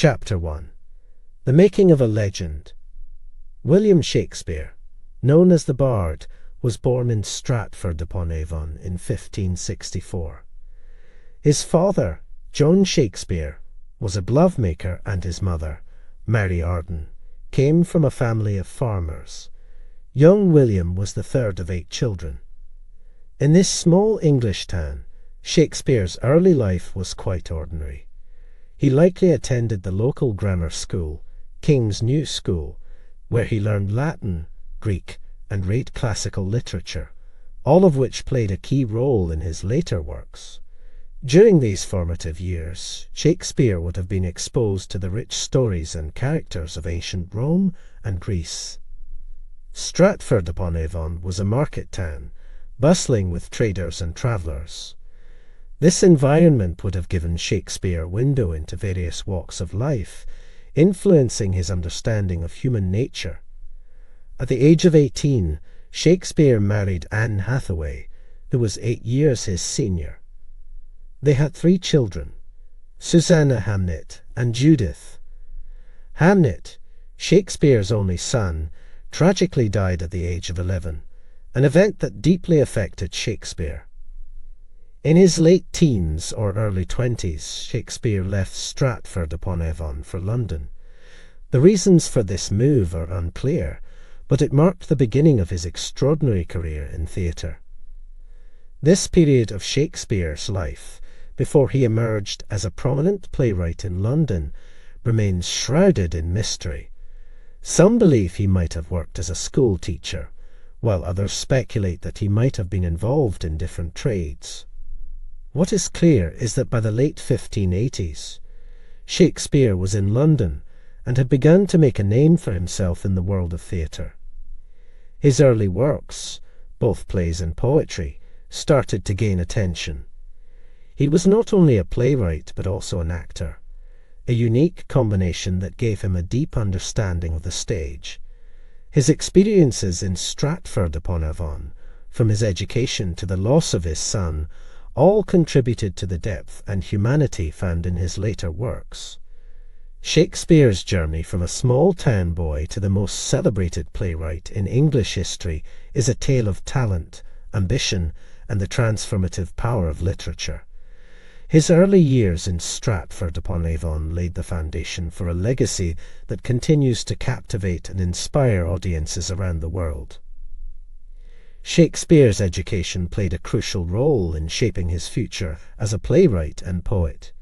Chapter 1. The Making of a Legend. William Shakespeare, known as the Bard, was born in Stratford-upon-Avon in 1564. His father, John Shakespeare, was a glove-maker, and his mother, Mary Arden, came from a family of farmers. Young William was the third of 8 children. In this small English town, Shakespeare's early life was quite ordinary. He likely attended the local grammar school, King's New School, where he learned Latin, Greek, and read classical literature, all of which played a key role in his later works. During these formative years, Shakespeare would have been exposed to the rich stories and characters of ancient Rome and Greece. Stratford-upon-Avon was a market town, bustling with traders and travellers. This environment would have given Shakespeare a window into various walks of life, influencing his understanding of human nature. At the age of 18, Shakespeare married Anne Hathaway, who was 8 years his senior. They had 3 children, Susanna Hamnet and Judith. Hamnet, Shakespeare's only son, tragically died at the age of 11, an event that deeply affected Shakespeare. In his late teens or early 20s, Shakespeare left Stratford-upon-Avon for London. The reasons for this move are unclear, but it marked the beginning of his extraordinary career in theatre. This period of Shakespeare's life, before he emerged as a prominent playwright in London, remains shrouded in mystery. Some believe he might have worked as a school teacher, while others speculate that he might have been involved in different trades. What is clear is that by the late 1580s, Shakespeare was in London and had begun to make a name for himself in the world of theatre. His early works, both plays and poetry, started to gain attention. He was not only a playwright but also an actor, a unique combination that gave him a deep understanding of the stage. His experiences in Stratford-upon-Avon, from his education to the loss of his son, all contributed to the depth and humanity found in his later works. Shakespeare's journey from a small town boy to the most celebrated playwright in English history is a tale of talent, ambition, and the transformative power of literature. His early years in Stratford-upon-Avon laid the foundation for a legacy that continues to captivate and inspire audiences around the world. Shakespeare's education played a crucial role in shaping his future as a playwright and poet.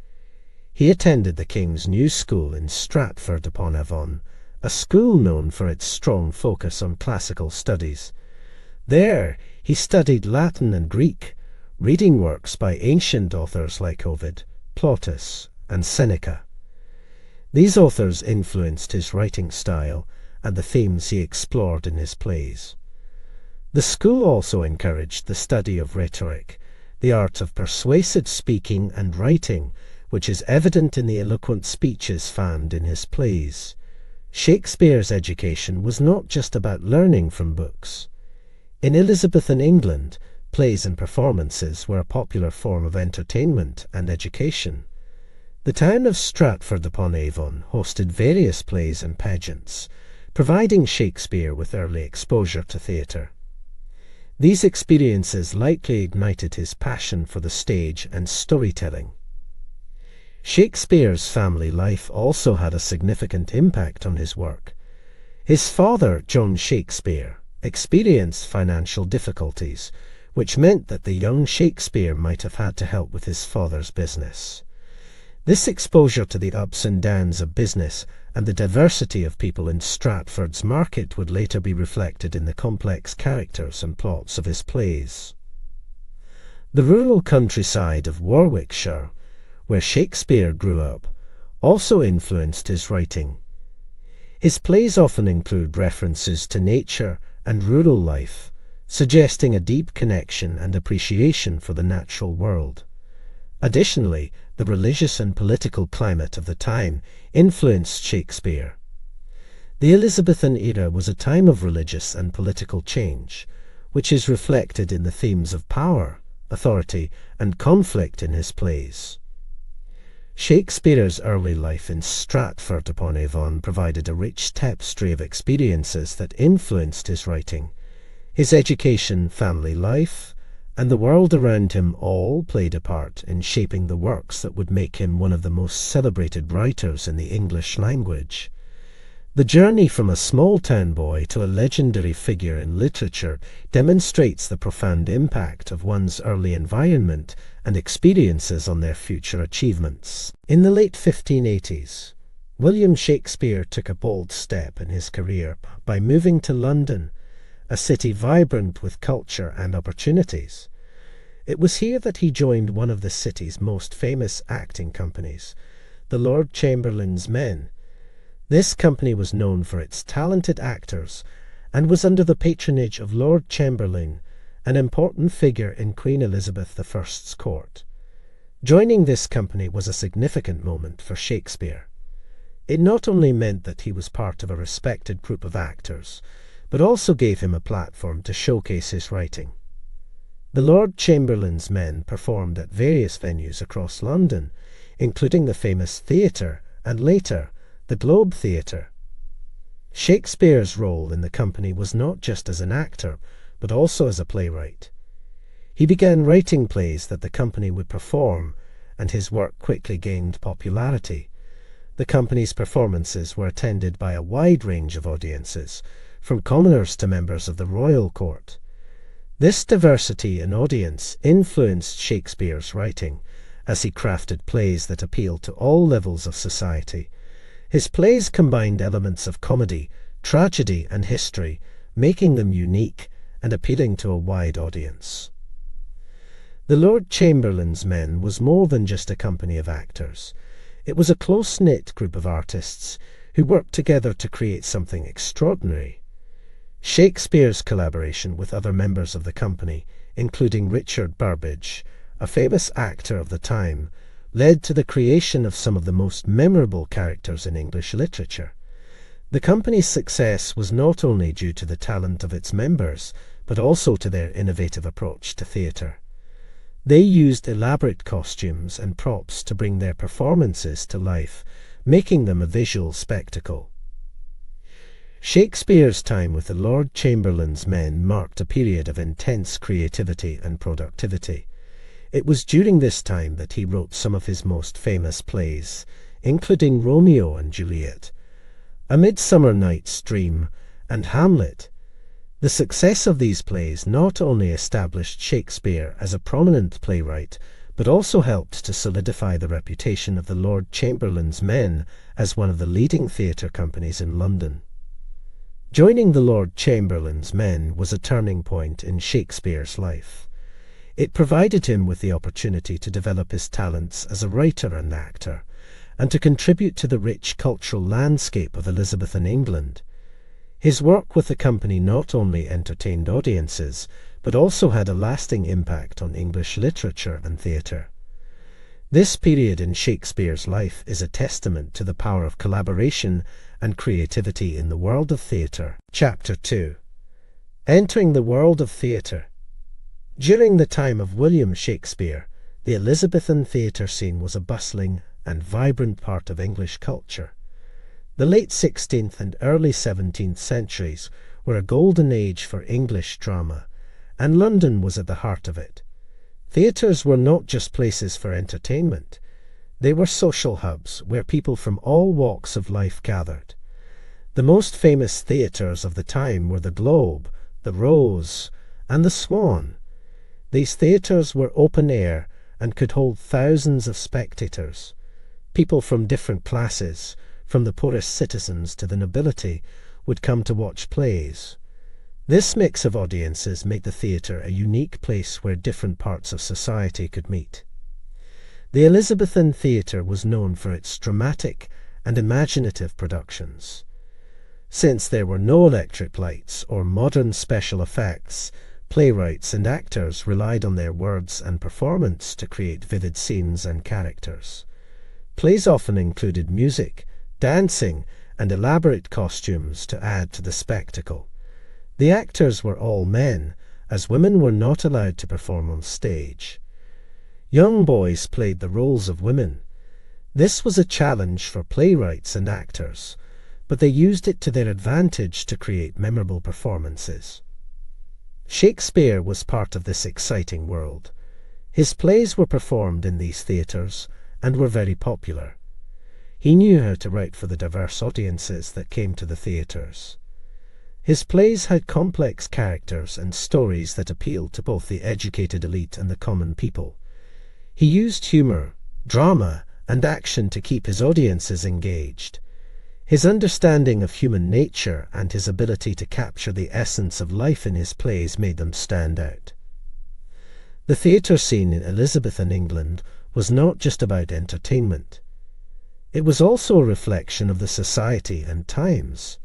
He attended the King's New School in Stratford-upon-Avon, a school known for its strong focus on classical studies. There, he studied Latin and Greek, reading works by ancient authors like Ovid, Plautus, and Seneca. These authors influenced his writing style and the themes he explored in his plays. The school also encouraged the study of rhetoric, the art of persuasive speaking and writing, which is evident in the eloquent speeches found in his plays. Shakespeare's education was not just about learning from books. In Elizabethan England, plays and performances were a popular form of entertainment and education. The town of Stratford-upon-Avon hosted various plays and pageants, providing Shakespeare with early exposure to theatre. These experiences likely ignited his passion for the stage and storytelling. Shakespeare's family life also had a significant impact on his work. His father, John Shakespeare, experienced financial difficulties, which meant that the young Shakespeare might have had to help with his father's business. This exposure to the ups and downs of business and the diversity of people in Stratford's market would later be reflected in the complex characters and plots of his plays. The rural countryside of Warwickshire, where Shakespeare grew up, also influenced his writing. His plays often include references to nature and rural life, suggesting a deep connection and appreciation for the natural world. Additionally, the religious and political climate of the time influenced Shakespeare. The Elizabethan era was a time of religious and political change, which is reflected in the themes of power, authority, and conflict in his plays. Shakespeare's early life in Stratford-upon-Avon provided a rich tapestry of experiences that influenced his writing. His education, family life, and the world around him all played a part in shaping the works that would make him one of the most celebrated writers in the English language. The journey from a small-town boy to a legendary figure in literature demonstrates the profound impact of one's early environment and experiences on their future achievements. In the late 1580s, William Shakespeare took a bold step in his career by moving to London, a city vibrant with culture and opportunities. It was here that he joined one of the city's most famous acting companies, the Lord Chamberlain's Men. This company was known for its talented actors and was under the patronage of Lord Chamberlain, an important figure in Queen Elizabeth I's court. Joining this company was a significant moment for Shakespeare. It not only meant that he was part of a respected group of actors, but also gave him a platform to showcase his writing. The Lord Chamberlain's Men performed at various venues across London, including the famous theatre and later the Globe Theatre. Shakespeare's role in the company was not just as an actor, but also as a playwright. He began writing plays that the company would perform, and his work quickly gained popularity. The company's performances were attended by a wide range of audiences, from commoners to members of the royal court. This diversity in audience influenced Shakespeare's writing, as he crafted plays that appealed to all levels of society. His plays combined elements of comedy, tragedy, and history, making them unique and appealing to a wide audience. The Lord Chamberlain's Men was more than just a company of actors. It was a close-knit group of artists who worked together to create something extraordinary. Shakespeare's collaboration with other members of the company, including Richard Burbage, a famous actor of the time, led to the creation of some of the most memorable characters in English literature. The company's success was not only due to the talent of its members, but also to their innovative approach to theatre. They used elaborate costumes and props to bring their performances to life, making them a visual spectacle. Shakespeare's time with the Lord Chamberlain's Men marked a period of intense creativity and productivity. It was during this time that he wrote some of his most famous plays, including Romeo and Juliet, A Midsummer Night's Dream, and Hamlet. The success of these plays not only established Shakespeare as a prominent playwright, but also helped to solidify the reputation of the Lord Chamberlain's Men as one of the leading theatre companies in London. Joining the Lord Chamberlain's Men was a turning point in Shakespeare's life. It provided him with the opportunity to develop his talents as a writer and actor, and to contribute to the rich cultural landscape of Elizabethan England. His work with the company not only entertained audiences, but also had a lasting impact on English literature and theatre. This period in Shakespeare's life is a testament to the power of collaboration and creativity in the world of theatre. Chapter 2. Entering the world of theatre. During the time of William Shakespeare, the Elizabethan theatre scene was a bustling and vibrant part of English culture. The late 16th and early 17th centuries were a golden age for English drama, and London was at the heart of it. Theatres were not just places for entertainment. They were social hubs where people from all walks of life gathered. The most famous theatres of the time were the Globe, the Rose, and the Swan. These theatres were open air and could hold thousands of spectators. People from different classes, from the poorest citizens to the nobility, would come to watch plays. This mix of audiences made the theatre a unique place where different parts of society could meet. The Elizabethan theatre was known for its dramatic and imaginative productions. Since there were no electric lights or modern special effects, playwrights and actors relied on their words and performance to create vivid scenes and characters. Plays often included music, dancing, and elaborate costumes to add to the spectacle. The actors were all men, as women were not allowed to perform on stage. Young boys played the roles of women. This was a challenge for playwrights and actors, but they used it to their advantage to create memorable performances. Shakespeare was part of this exciting world. His plays were performed in these theatres and were very popular. He knew how to write for the diverse audiences that came to the theatres. His plays had complex characters and stories that appealed to both the educated elite and the common people. He used humour, drama, and action to keep his audiences engaged. His understanding of human nature and his ability to capture the essence of life in his plays made them stand out. The theatre scene in Elizabethan England was not just about entertainment. It was also a reflection of the society and times.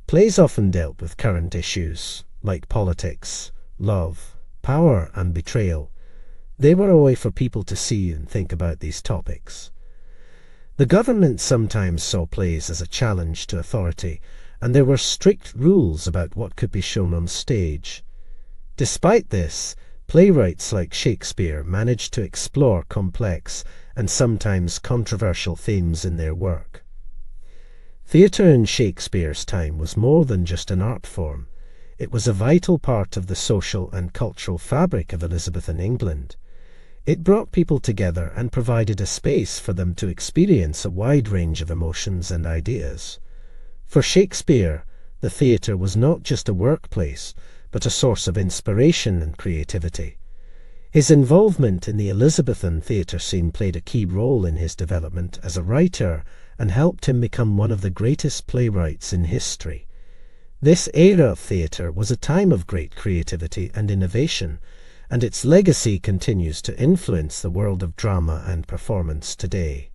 Plays often dealt with current issues like politics, love, power, and betrayal. They were a way for people to see and think about these topics. The government sometimes saw plays as a challenge to authority, and there were strict rules about what could be shown on stage. Despite this, playwrights like Shakespeare managed to explore complex and sometimes controversial themes in their work. Theatre in Shakespeare's time was more than just an art form. It was a vital part of the social and cultural fabric of Elizabethan England. It brought people together and provided a space for them to experience a wide range of emotions and ideas. For Shakespeare, the theatre was not just a workplace, but a source of inspiration and creativity. His involvement in the Elizabethan theatre scene played a key role in his development as a writer and helped him become one of the greatest playwrights in history. This era of theatre was a time of great creativity and innovation, and its legacy continues to influence the world of drama and performance today.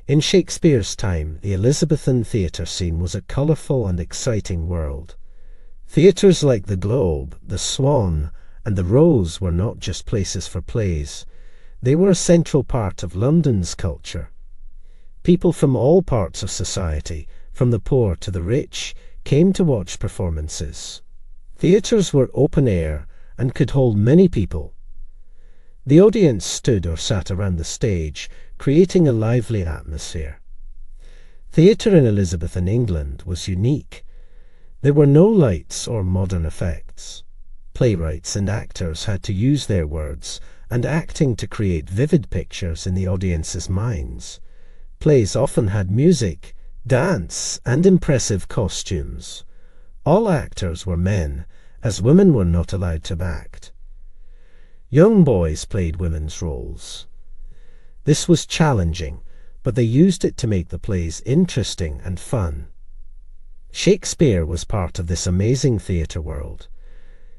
In Shakespeare's time, the Elizabethan theatre scene was a colourful and exciting world. Theatres like the Globe, the Swan, and the Rose were not just places for plays. They were a central part of London's culture. People from all parts of society, from the poor to the rich, came to watch performances. Theatres were open air and could hold many people. The audience stood or sat around the stage, creating a lively atmosphere. Theatre in Elizabethan England was unique. There were no lights or modern effects. Playwrights and actors had to use their words and acting to create vivid pictures in the audience's minds. Plays often had music, dance, and impressive costumes. All actors were men, as women were not allowed to act. Young boys played women's roles. This was challenging, but they used it to make the plays interesting and fun. Shakespeare was part of this amazing theatre world.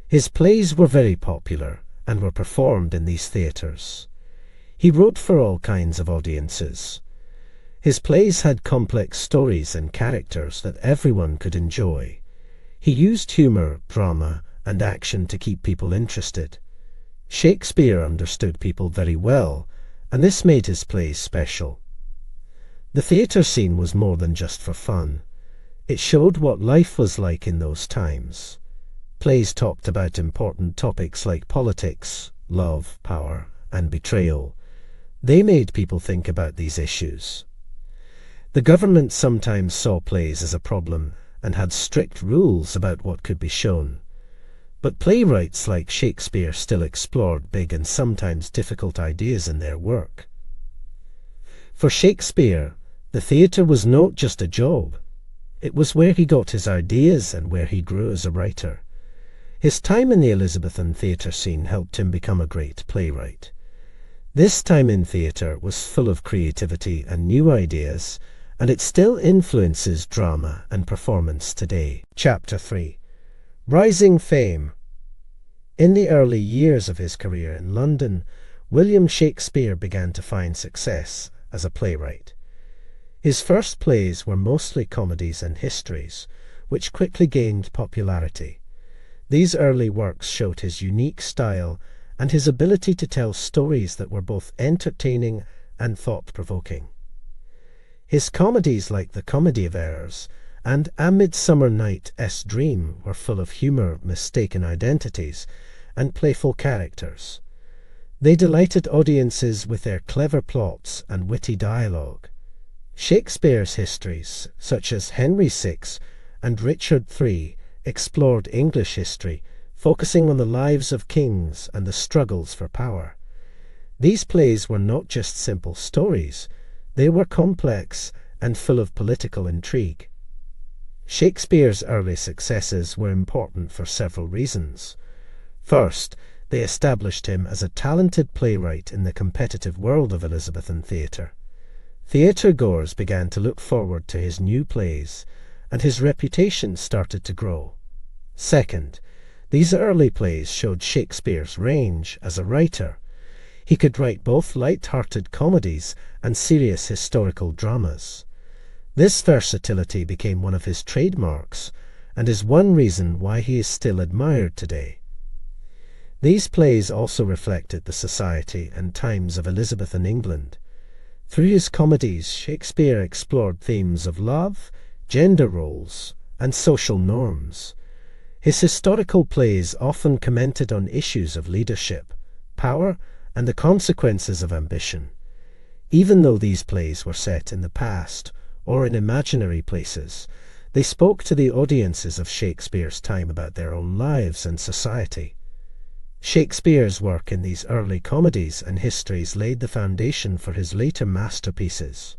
His plays were very popular and were performed in these theatres. He wrote for all kinds of audiences. His plays had complex stories and characters that everyone could enjoy. He used humour, drama, and action to keep people interested. Shakespeare understood people very well, and this made his plays special. The theatre scene was more than just for fun. It showed what life was like in those times. Plays talked about important topics like politics, love, power, and betrayal. They made people think about these issues. The government sometimes saw plays as a problem and had strict rules about what could be shown. But playwrights like Shakespeare still explored big and sometimes difficult ideas in their work. For Shakespeare, the theatre was not just a job. It was where he got his ideas and where he grew as a writer. His time in the Elizabethan theatre scene helped him become a great playwright. This time in theatre was full of creativity and new ideas, and it still influences drama and performance today. Chapter 3. Rising Fame. In the early years of his career in London, William Shakespeare began to find success as a playwright. His first plays were mostly comedies and histories, which quickly gained popularity. These early works showed his unique style and his ability to tell stories that were both entertaining and thought-provoking. His comedies like The Comedy of Errors and A Midsummer Night's Dream were full of humour, mistaken identities, and playful characters. They delighted audiences with their clever plots and witty dialogue. Shakespeare's histories, such as Henry VI and Richard III, explored English history, focusing on the lives of kings and the struggles for power. These plays were not just simple stories, they were complex and full of political intrigue. Shakespeare's early successes were important for several reasons. First, they established him as a talented playwright in the competitive world of Elizabethan theatre. Theatre-goers began to look forward to his new plays, and his reputation started to grow. Second, these early plays showed Shakespeare's range as a writer. He could write both light-hearted comedies and serious historical dramas. This versatility became one of his trademarks, and is one reason why he is still admired today. These plays also reflected the society and times of Elizabethan England. Through his comedies, Shakespeare explored themes of love, gender roles, and social norms. His historical plays often commented on issues of leadership, power, and the consequences of ambition. Even though these plays were set in the past or in imaginary places, they spoke to the audiences of Shakespeare's time about their own lives and society. Shakespeare's work in these early comedies and histories laid the foundation for his later masterpieces.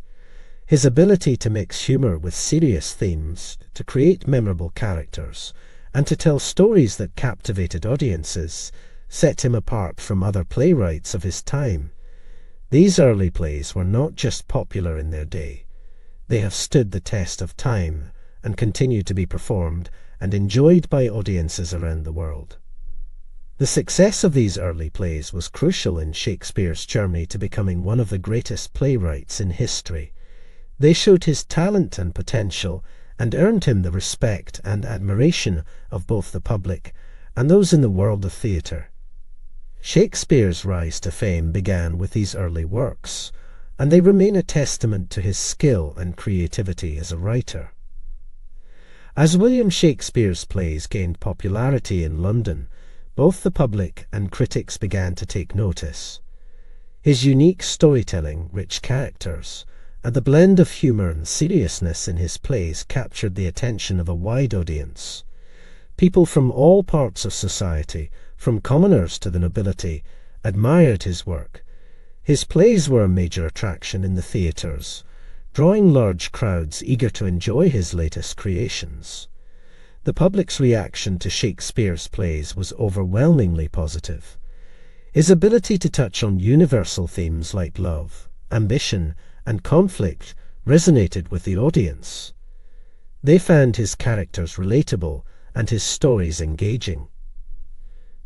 His ability to mix humour with serious themes, to create memorable characters, and to tell stories that captivated audiences set him apart from other playwrights of his time. These early plays were not just popular in their day. They have stood the test of time and continue to be performed and enjoyed by audiences around the world. The success of these early plays was crucial in Shakespeare's journey to becoming one of the greatest playwrights in history. They showed his talent and potential and earned him the respect and admiration of both the public and those in the world of theatre. Shakespeare's rise to fame began with these early works, and they remain a testament to his skill and creativity as a writer. As William Shakespeare's plays gained popularity in London, both the public and critics began to take notice. His unique storytelling, rich characters, and the blend of humour and seriousness in his plays captured the attention of a wide audience. People from all parts of society, from commoners to the nobility, admired his work. His plays were a major attraction in the theatres, drawing large crowds eager to enjoy his latest creations. The public's reaction to Shakespeare's plays was overwhelmingly positive. His ability to touch on universal themes like love, ambition, and conflict resonated with the audience. They found his characters relatable and his stories engaging.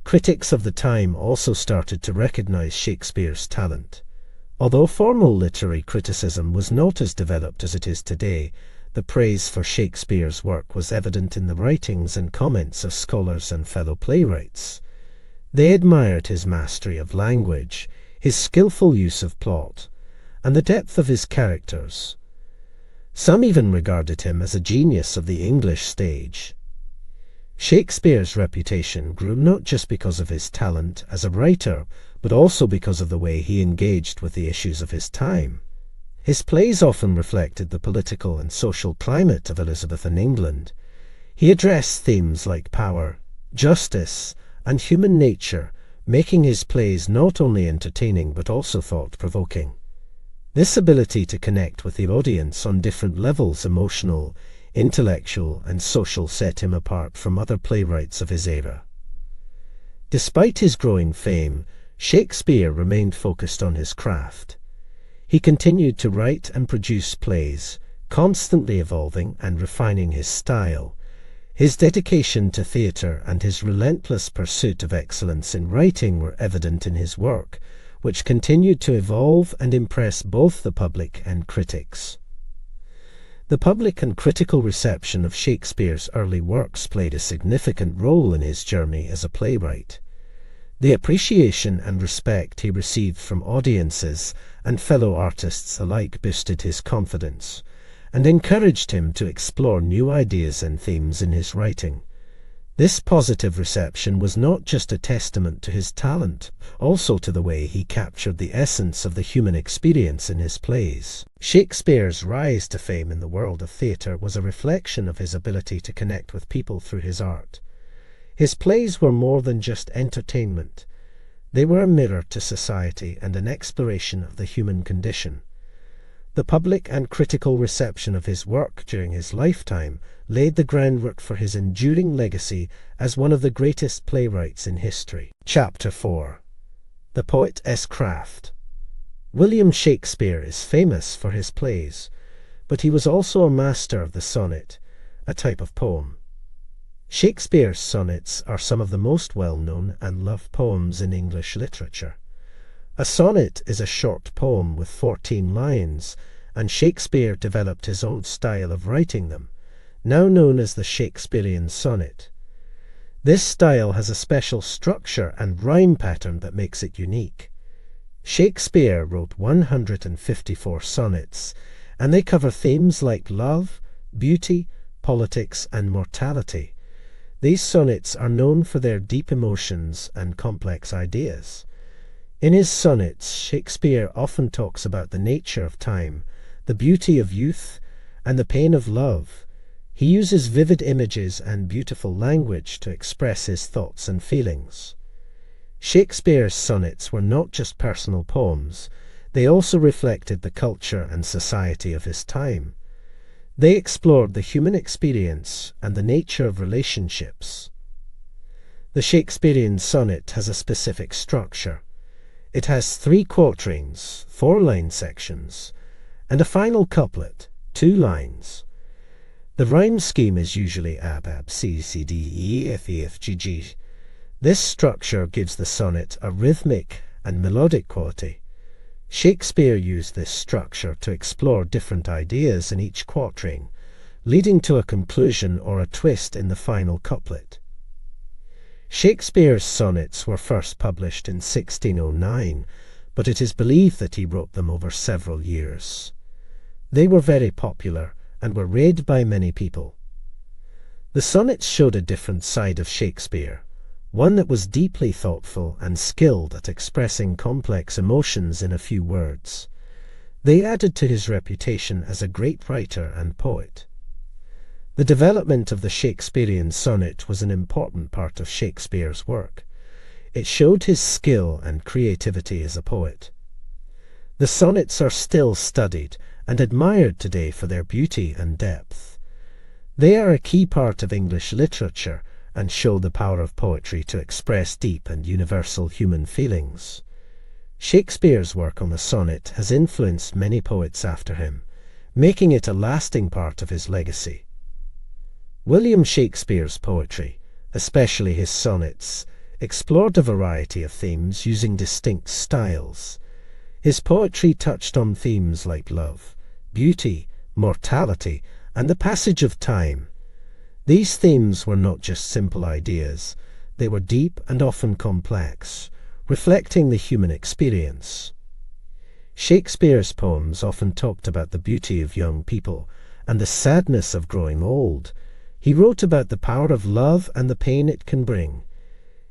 Critics of the time also started to recognize Shakespeare's talent. Although formal literary criticism was not as developed as it is today, the praise for Shakespeare's work was evident in the writings and comments of scholars and fellow playwrights. They admired his mastery of language, his skillful use of plot, and the depth of his characters. Some even regarded him as a genius of the English stage. Shakespeare's reputation grew not just because of his talent as a writer, but also because of the way he engaged with the issues of his time. His plays often reflected the political and social climate of Elizabethan England. He addressed themes like power, justice, and human nature, making his plays not only entertaining but also thought-provoking. This ability to connect with the audience on different levels, emotional, intellectual, and social, set him apart from other playwrights of his era. Despite his growing fame, Shakespeare remained focused on his craft. He continued to write and produce plays, constantly evolving and refining his style. His dedication to theatre and his relentless pursuit of excellence in writing were evident in his work, which continued to evolve and impress both the public and critics. The public and critical reception of Shakespeare's early works played a significant role in his journey as a playwright. The appreciation and respect he received from audiences and fellow artists alike boosted his confidence and encouraged him to explore new ideas and themes in his writing. This positive reception was not just a testament to his talent, also to the way he captured the essence of the human experience in his plays. Shakespeare's rise to fame in the world of theatre was a reflection of his ability to connect with people through his art. His plays were more than just entertainment. They were a mirror to society and an exploration of the human condition. The public and critical reception of his work during his lifetime laid the groundwork for his enduring legacy as one of the greatest playwrights in history. Chapter 4. The Poet's Craft. William Shakespeare is famous for his plays, but he was also a master of the sonnet, a type of poem. Shakespeare's sonnets are some of the most well-known and loved poems in English literature. A sonnet is a short poem with 14 lines, and Shakespeare developed his own style of writing them, now known as the Shakespearean sonnet. This style has a special structure and rhyme pattern that makes it unique. Shakespeare wrote 154 sonnets, and they cover themes like love, beauty, politics, and mortality. These sonnets are known for their deep emotions and complex ideas. In his sonnets, Shakespeare often talks about the nature of time, the beauty of youth, and the pain of love. He uses vivid images and beautiful language to express his thoughts and feelings. Shakespeare's sonnets were not just personal poems, they also reflected the culture and society of his time. They explored the human experience and the nature of relationships. The Shakespearean sonnet has a specific structure. It has 3 quatrains, 4-line sections, and a final couplet, 2 lines. The rhyme scheme is usually ab, c, c, d, e, f, e, f, g, g. This structure gives the sonnet a rhythmic and melodic quality. Shakespeare used this structure to explore different ideas in each quatrain, leading to a conclusion or a twist in the final couplet. Shakespeare's sonnets were first published in 1609, but it is believed that he wrote them over several years. They were very popular and were read by many people. The sonnets showed a different side of Shakespeare, one that was deeply thoughtful and skilled at expressing complex emotions in a few words. They added to his reputation as a great writer and poet. The development of the Shakespearean sonnet was an important part of Shakespeare's work. It showed his skill and creativity as a poet. The sonnets are still studied and admired today for their beauty and depth. They are a key part of English literature and show the power of poetry to express deep and universal human feelings. Shakespeare's work on the sonnet has influenced many poets after him, making it a lasting part of his legacy. William Shakespeare's poetry, especially his sonnets, explored a variety of themes using distinct styles. His poetry touched on themes like love, beauty, mortality, and the passage of time. These themes were not just simple ideas, they were deep and often complex, reflecting the human experience. Shakespeare's poems often talked about the beauty of young people and the sadness of growing old. He wrote about the power of love and the pain it can bring.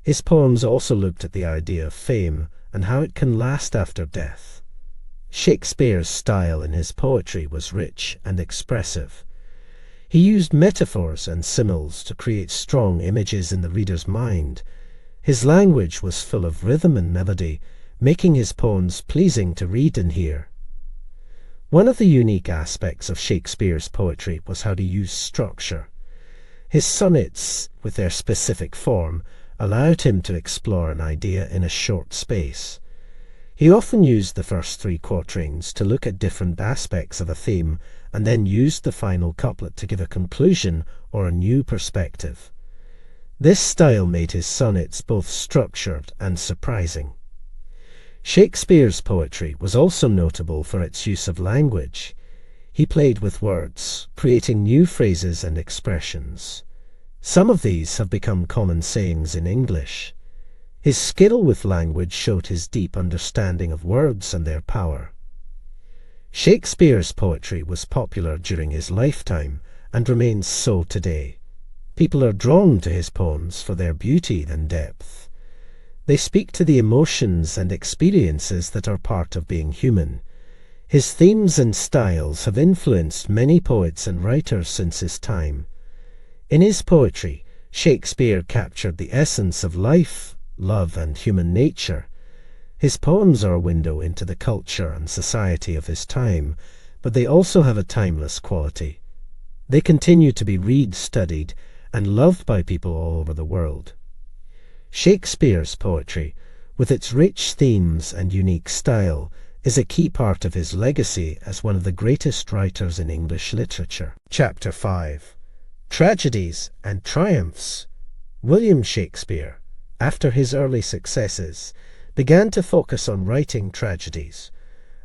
His poems also looked at the idea of fame and how it can last after death. Shakespeare's style in his poetry was rich and expressive. He used metaphors and similes to create strong images in the reader's mind. His language was full of rhythm and melody, making his poems pleasing to read and hear. One of the unique aspects of Shakespeare's poetry was how he used structure. His sonnets, with their specific form, allowed him to explore an idea in a short space. He often used the first 3 quatrains to look at different aspects of a theme, and then used the final couplet to give a conclusion or a new perspective. This style made his sonnets both structured and surprising. Shakespeare's poetry was also notable for its use of language. He played with words, creating new phrases and expressions. Some of these have become common sayings in English. His skill with language showed his deep understanding of words and their power. Shakespeare's poetry was popular during his lifetime and remains so today. People are drawn to his poems for their beauty and depth. They speak to the emotions and experiences that are part of being human. His themes and styles have influenced many poets and writers since his time. In his poetry, Shakespeare captured the essence of life, love, and human nature. His poems are a window into the culture and society of his time, but they also have a timeless quality. They continue to be read, studied, and loved by people all over the world. Shakespeare's poetry, with its rich themes and unique style, is a key part of his legacy as one of the greatest writers in English literature. Chapter 5. Tragedies and Triumphs. William Shakespeare, after his early successes, began to focus on writing tragedies,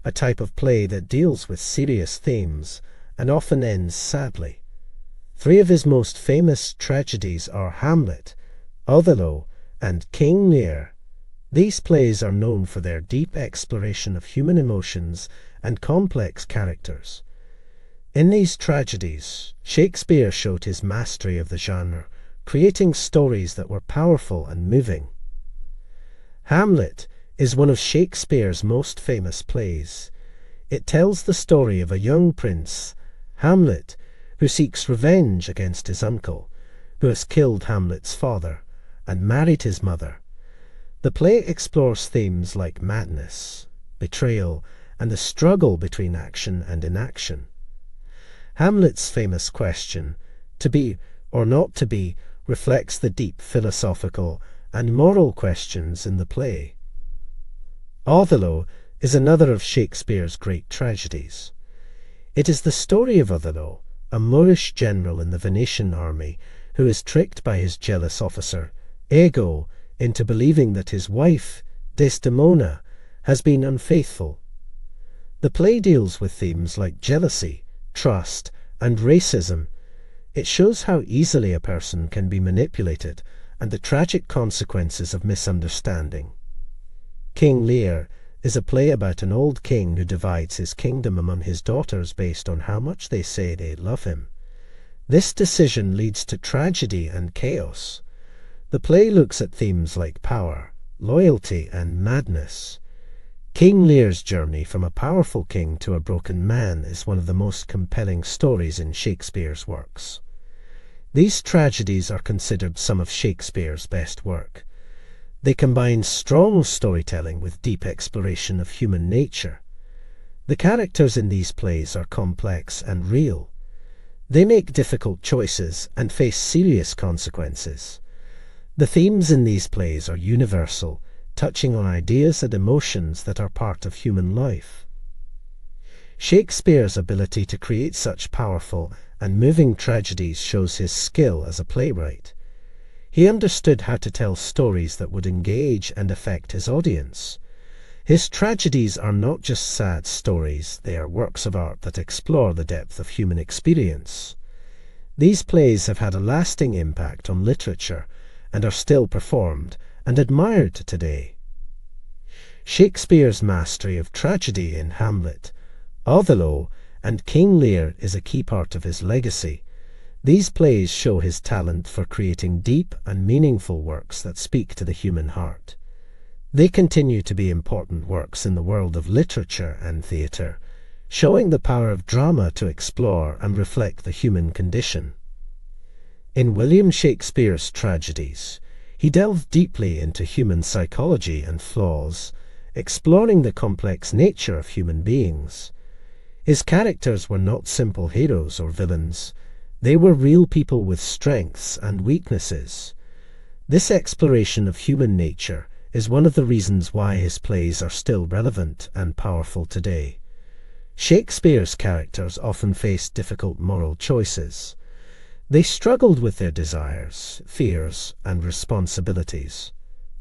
a type of play that deals with serious themes and often ends sadly. Three of his most famous tragedies are Hamlet, Othello, and King Lear. These plays are known for their deep exploration of human emotions and complex characters. In these tragedies, Shakespeare showed his mastery of the genre, creating stories that were powerful and moving. Hamlet is one of Shakespeare's most famous plays. It tells the story of a young prince, Hamlet, who seeks revenge against his uncle, who has killed Hamlet's father and married his mother. The play explores themes like madness, betrayal, and the struggle between action and inaction. Hamlet's famous question, to be or not to be, reflects the deep philosophical and moral questions in the play. Othello is another of Shakespeare's great tragedies. It is the story of Othello, a Moorish general in the Venetian army who is tricked by his jealous officer, Ego, into believing that his wife, Desdemona, has been unfaithful. The play deals with themes like jealousy, trust, and racism. It shows how easily a person can be manipulated and the tragic consequences of misunderstanding. King Lear is a play about an old king who divides his kingdom among his daughters based on how much they say they love him. This decision leads to tragedy and chaos. The play looks at themes like power, loyalty, and madness. King Lear's journey from a powerful king to a broken man is one of the most compelling stories in Shakespeare's works. These tragedies are considered some of Shakespeare's best work. They combine strong storytelling with deep exploration of human nature. The characters in these plays are complex and real. They make difficult choices and face serious consequences. The themes in these plays are universal, touching on ideas and emotions that are part of human life. Shakespeare's ability to create such powerful and moving tragedies shows his skill as a playwright. He understood how to tell stories that would engage and affect his audience. His tragedies are not just sad stories, they are works of art that explore the depth of human experience. These plays have had a lasting impact on literature and are still performed and admired today. Shakespeare's mastery of tragedy in Hamlet, Othello, and King Lear is a key part of his legacy. These plays show his talent for creating deep and meaningful works that speak to the human heart. They continue to be important works in the world of literature and theatre, showing the power of drama to explore and reflect the human condition. In William Shakespeare's tragedies, he delved deeply into human psychology and flaws, exploring the complex nature of human beings. His characters were not simple heroes or villains. They were real people with strengths and weaknesses. This exploration of human nature is one of the reasons why his plays are still relevant and powerful today. Shakespeare's characters often faced difficult moral choices. They struggled with their desires, fears, and responsibilities.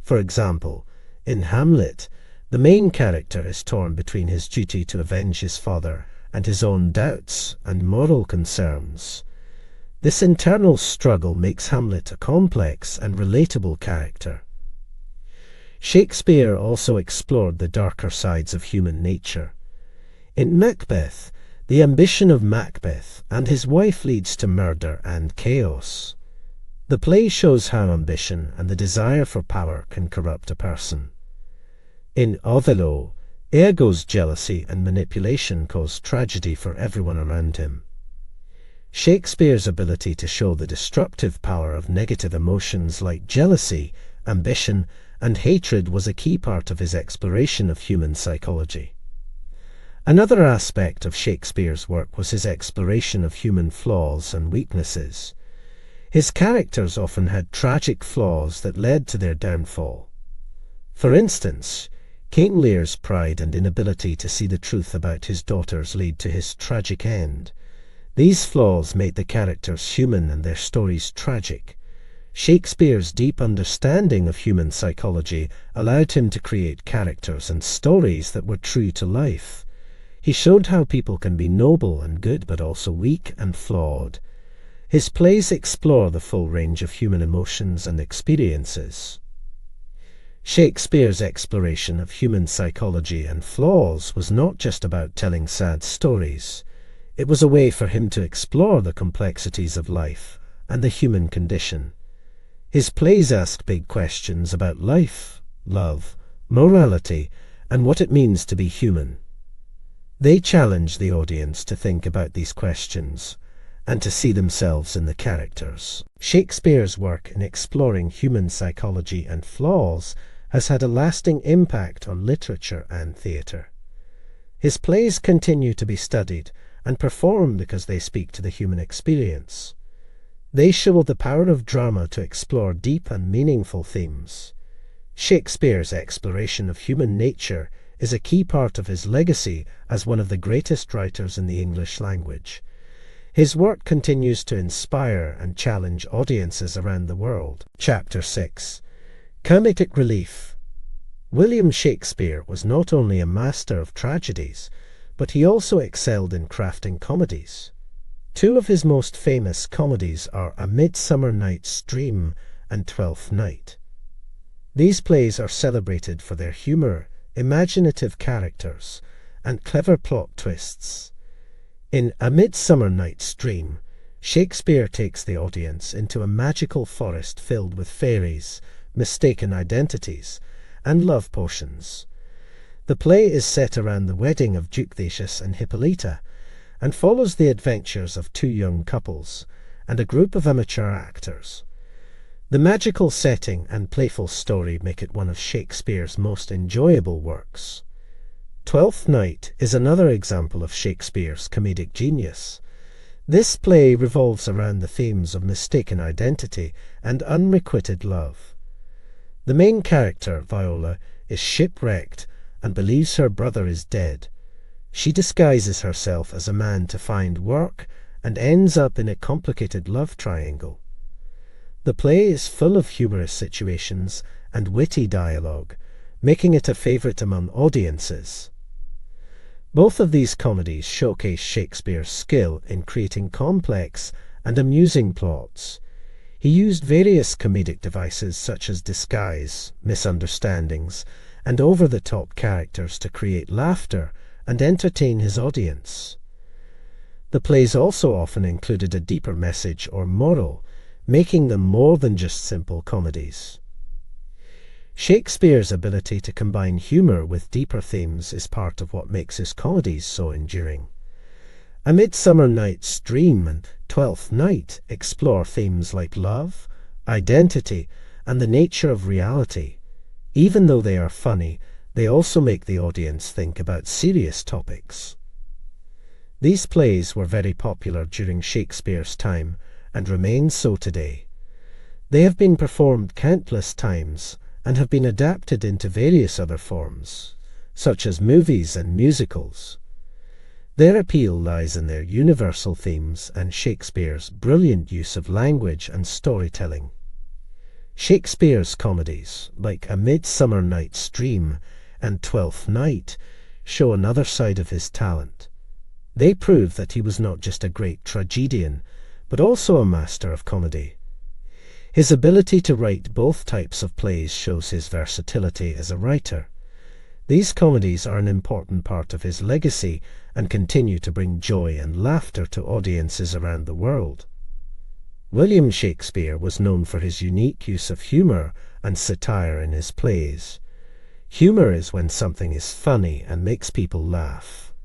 For example, in Hamlet, the main character is torn between his duty to avenge his father and his own doubts and moral concerns. This internal struggle makes Hamlet a complex and relatable character. Shakespeare also explored the darker sides of human nature. In Macbeth, the ambition of Macbeth and his wife leads to murder and chaos. The play shows how ambition and the desire for power can corrupt a person. In Othello, Iago's jealousy and manipulation cause tragedy for everyone around him. Shakespeare's ability to show the destructive power of negative emotions like jealousy, ambition, and hatred was a key part of his exploration of human psychology. Another aspect of Shakespeare's work was his exploration of human flaws and weaknesses. His characters often had tragic flaws that led to their downfall. For instance, King Lear's pride and inability to see the truth about his daughters lead to his tragic end. These flaws made the characters human and their stories tragic. Shakespeare's deep understanding of human psychology allowed him to create characters and stories that were true to life. He showed how people can be noble and good but also weak and flawed. His plays explore the full range of human emotions and experiences. Shakespeare's exploration of human psychology and flaws was not just about telling sad stories. It was a way for him to explore the complexities of life and the human condition. His plays ask big questions about life, love, morality, and what it means to be human. They challenge the audience to think about these questions and to see themselves in the characters. Shakespeare's work in exploring human psychology and flaws has had a lasting impact on literature and theatre. His plays continue to be studied and performed because they speak to the human experience. They show the power of drama to explore deep and meaningful themes. Shakespeare's exploration of human nature is a key part of his legacy as one of the greatest writers in the English language. His work continues to inspire and challenge audiences around the world. Chapter 6. Comedic Relief. William Shakespeare was not only a master of tragedies, but he also excelled in crafting comedies. Two of his most famous comedies are A Midsummer Night's Dream and Twelfth Night. These plays are celebrated for their humour, imaginative characters, and clever plot twists. In A Midsummer Night's Dream, Shakespeare takes the audience into a magical forest filled with fairies, mistaken identities, and love potions. The play is set around the wedding of Duke Theseus and Hippolyta, and follows the adventures of two young couples and a group of amateur actors. The magical setting and playful story make it one of Shakespeare's most enjoyable works. Twelfth Night is another example of Shakespeare's comedic genius. This play revolves around the themes of mistaken identity and unrequited love. The main character, Viola, is shipwrecked and believes her brother is dead. She disguises herself as a man to find work and ends up in a complicated love triangle. The play is full of humorous situations and witty dialogue, making it a favourite among audiences. Both of these comedies showcase Shakespeare's skill in creating complex and amusing plots. He used various comedic devices such as disguise, misunderstandings, and over-the-top characters to create laughter and entertain his audience. The plays also often included a deeper message or moral, making them more than just simple comedies. Shakespeare's ability to combine humour with deeper themes is part of what makes his comedies so enduring. A Midsummer Night's Dream and Twelfth Night explore themes like love, identity, and the nature of reality. Even though they are funny, they also make the audience think about serious topics. These plays were very popular during Shakespeare's time and remain so today. They have been performed countless times and have been adapted into various other forms, such as movies and musicals. Their appeal lies in their universal themes and Shakespeare's brilliant use of language and storytelling. Shakespeare's comedies, like A Midsummer Night's Dream and Twelfth Night, show another side of his talent. They prove that he was not just a great tragedian, but also a master of comedy. His ability to write both types of plays shows his versatility as a writer. These comedies are an important part of his legacy and continue to bring joy and laughter to audiences around the world. William Shakespeare was known for his unique use of humour and satire in his plays. Humour is when something is funny and makes people laugh.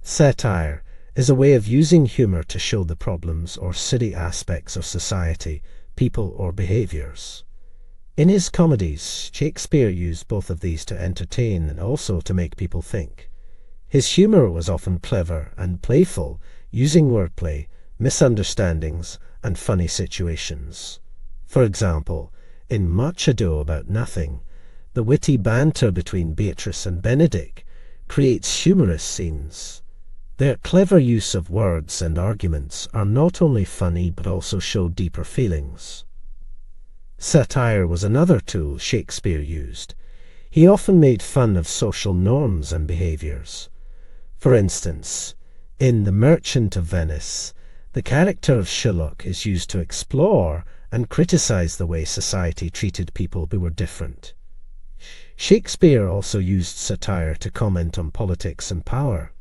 Satire is a way of using humour to show the problems or silly aspects of society, people or behaviours. In his comedies, Shakespeare used both of these to entertain and also to make people think. His humour was often clever and playful, using wordplay, misunderstandings, and funny situations. For example, in Much Ado About Nothing, the witty banter between Beatrice and Benedick creates humorous scenes. Their clever use of words and arguments are not only funny but also show deeper feelings. Satire was another tool Shakespeare used. He often made fun of social norms and behaviours. For instance, in The Merchant of Venice, the character of Shylock is used to explore and criticise the way society treated people who were different. Shakespeare also used satire to comment on politics and power.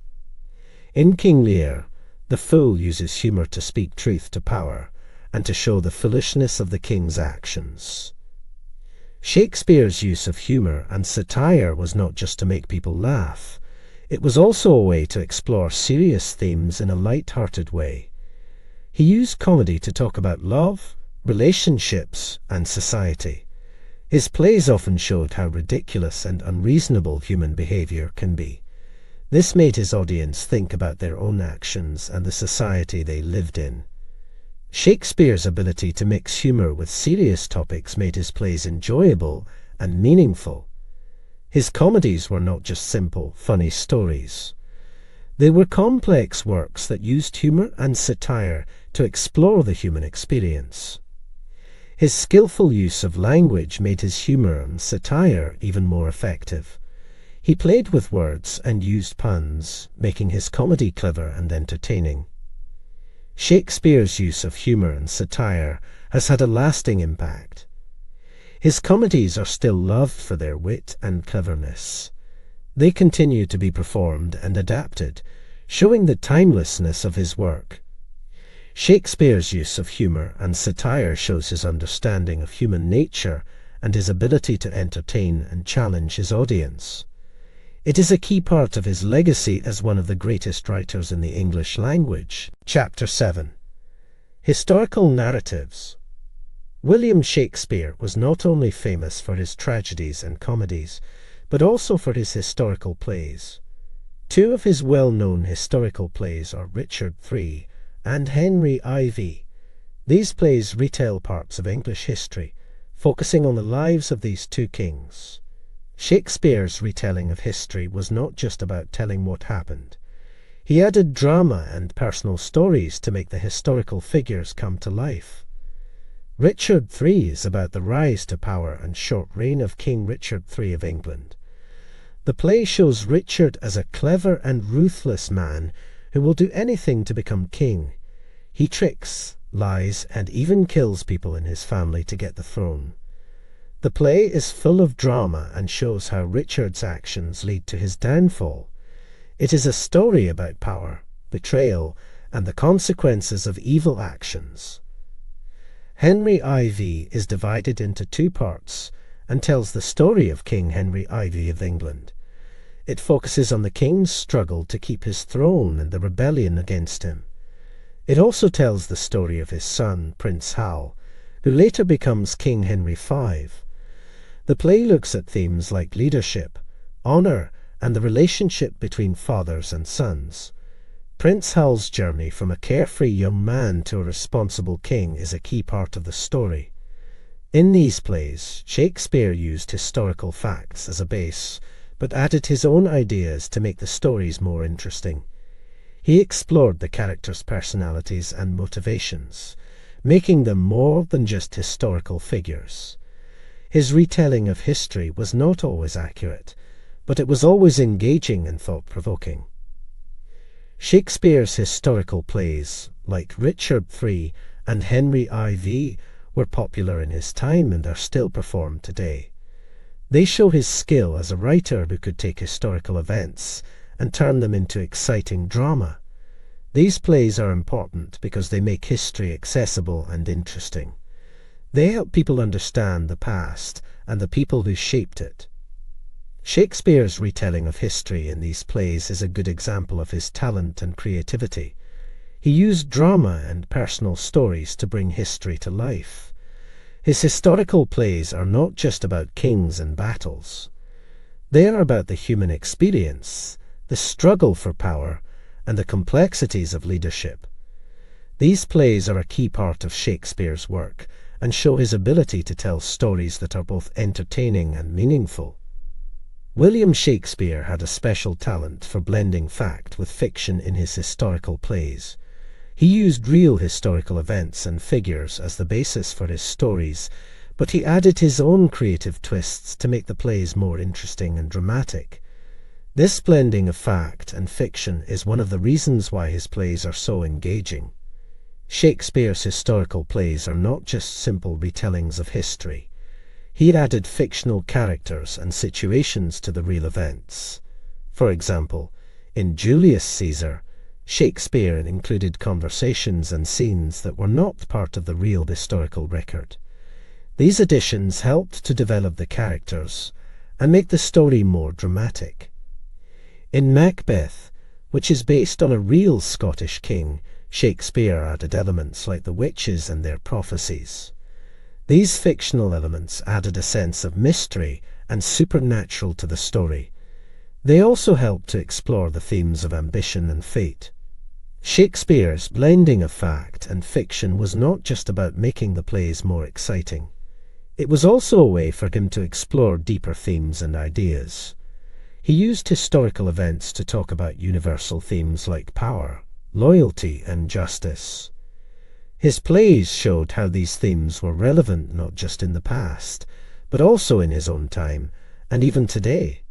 In King Lear, the fool uses humour to speak truth to power and to show the foolishness of the king's actions. Shakespeare's use of humour and satire was not just to make people laugh. It was also a way to explore serious themes in a light-hearted way. He used comedy to talk about love, relationships, and society. His plays often showed how ridiculous and unreasonable human behaviour can be. This made his audience think about their own actions and the society they lived in. Shakespeare's ability to mix humour with serious topics made his plays enjoyable and meaningful. His comedies were not just simple, funny stories. They were complex works that used humour and satire to explore the human experience. His skillful use of language made his humour and satire even more effective. He played with words and used puns, making his comedy clever and entertaining. Shakespeare's use of humour and satire has had a lasting impact. His comedies are still loved for their wit and cleverness. They continue to be performed and adapted, showing the timelessness of his work. Shakespeare's use of humour and satire shows his understanding of human nature and his ability to entertain and challenge his audience. It is a key part of his legacy as one of the greatest writers in the English language. Chapter 7. Historical Narratives. William Shakespeare was not only famous for his tragedies and comedies, but also for his historical plays. Two of his well-known historical plays are Richard III and Henry IV. These plays retell parts of English history, focusing on the lives of these two kings. Shakespeare's retelling of history was not just about telling what happened. He added drama and personal stories to make the historical figures come to life. Richard III is about the rise to power and short reign of King Richard III of England. The play shows Richard as a clever and ruthless man who will do anything to become king. He tricks, lies, and even kills people in his family to get the throne. The play is full of drama and shows how Richard's actions lead to his downfall. It is a story about power, betrayal, and the consequences of evil actions. Henry IV is divided into two parts and tells the story of King Henry IV of England. It focuses on the king's struggle to keep his throne and the rebellion against him. It also tells the story of his son, Prince Hal, who later becomes King Henry V. The play looks at themes like leadership, honour, and the relationship between fathers and sons. Prince Hal's journey from a carefree young man to a responsible king is a key part of the story. In these plays, Shakespeare used historical facts as a base, but added his own ideas to make the stories more interesting. He explored the characters' personalities and motivations, making them more than just historical figures. His retelling of history was not always accurate, but it was always engaging and thought-provoking. Shakespeare's historical plays, like Richard III and Henry IV, were popular in his time and are still performed today. They show his skill as a writer who could take historical events and turn them into exciting drama. These plays are important because they make history accessible and interesting. They help people understand the past and the people who shaped it. Shakespeare's retelling of history in these plays is a good example of his talent and creativity. He used drama and personal stories to bring history to life. His historical plays are not just about kings and battles. They are about the human experience, the struggle for power, and the complexities of leadership. These plays are a key part of Shakespeare's work and show his ability to tell stories that are both entertaining and meaningful. William Shakespeare had a special talent for blending fact with fiction in his historical plays. He used real historical events and figures as the basis for his stories, but he added his own creative twists to make the plays more interesting and dramatic. This blending of fact and fiction is one of the reasons why his plays are so engaging. Shakespeare's historical plays are not just simple retellings of history. He added fictional characters and situations to the real events. For example, in Julius Caesar, Shakespeare included conversations and scenes that were not part of the real historical record. These additions helped to develop the characters and make the story more dramatic. In Macbeth, which is based on a real Scottish king, Shakespeare added elements like the witches and their prophecies. These fictional elements added a sense of mystery and supernatural to the story. They also helped to explore the themes of ambition and fate. Shakespeare's blending of fact and fiction was not just about making the plays more exciting. It was also a way for him to explore deeper themes and ideas. He used historical events to talk about universal themes like power, loyalty, and justice. His plays showed how these themes were relevant not just in the past, but also in his own time, and even today.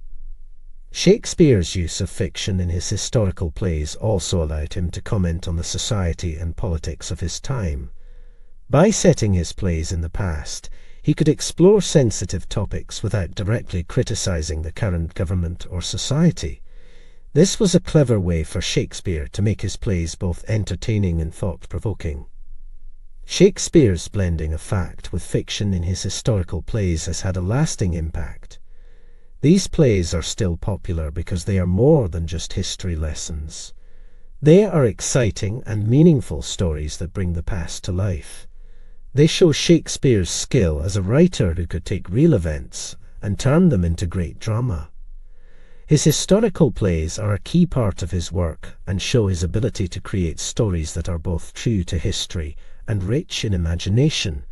Shakespeare's use of fiction in his historical plays also allowed him to comment on the society and politics of his time. By setting his plays in the past, he could explore sensitive topics without directly criticizing the current government or society. This was a clever way for Shakespeare to make his plays both entertaining and thought-provoking. Shakespeare's blending of fact with fiction in his historical plays has had a lasting impact. These plays are still popular because they are more than just history lessons. They are exciting and meaningful stories that bring the past to life. They show Shakespeare's skill as a writer who could take real events and turn them into great drama. His historical plays are a key part of his work and show his ability to create stories that are both true to history and rich in imagination.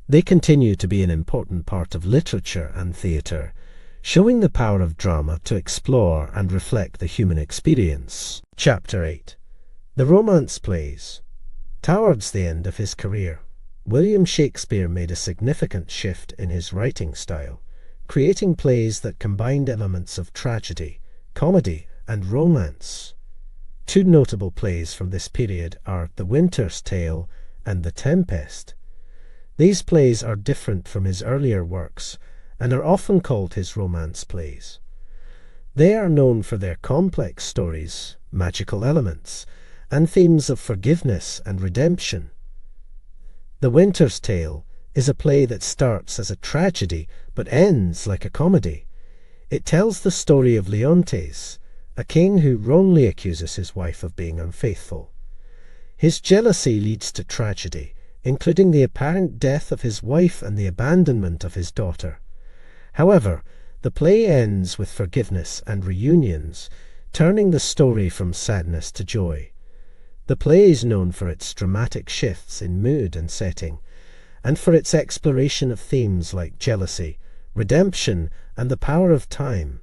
They continue to be an important part of literature and theatre, showing the power of drama to explore and reflect the human experience. Chapter 8. The Romance Plays. Towards the end of his career, William Shakespeare made a significant shift in his writing style, creating plays that combined elements of tragedy, comedy, and romance. Two notable plays from this period are The Winter's Tale and The Tempest. These plays are different from his earlier works and are often called his romance plays. They are known for their complex stories, magical elements, and themes of forgiveness and redemption. The Winter's Tale is a play that starts as a tragedy but ends like a comedy. It tells the story of Leontes, a king who wrongly accuses his wife of being unfaithful. His jealousy leads to tragedy, including the apparent death of his wife and the abandonment of his daughter. However, the play ends with forgiveness and reunions, turning the story from sadness to joy. The play is known for its dramatic shifts in mood and setting, and for its exploration of themes like jealousy, redemption, and the power of time.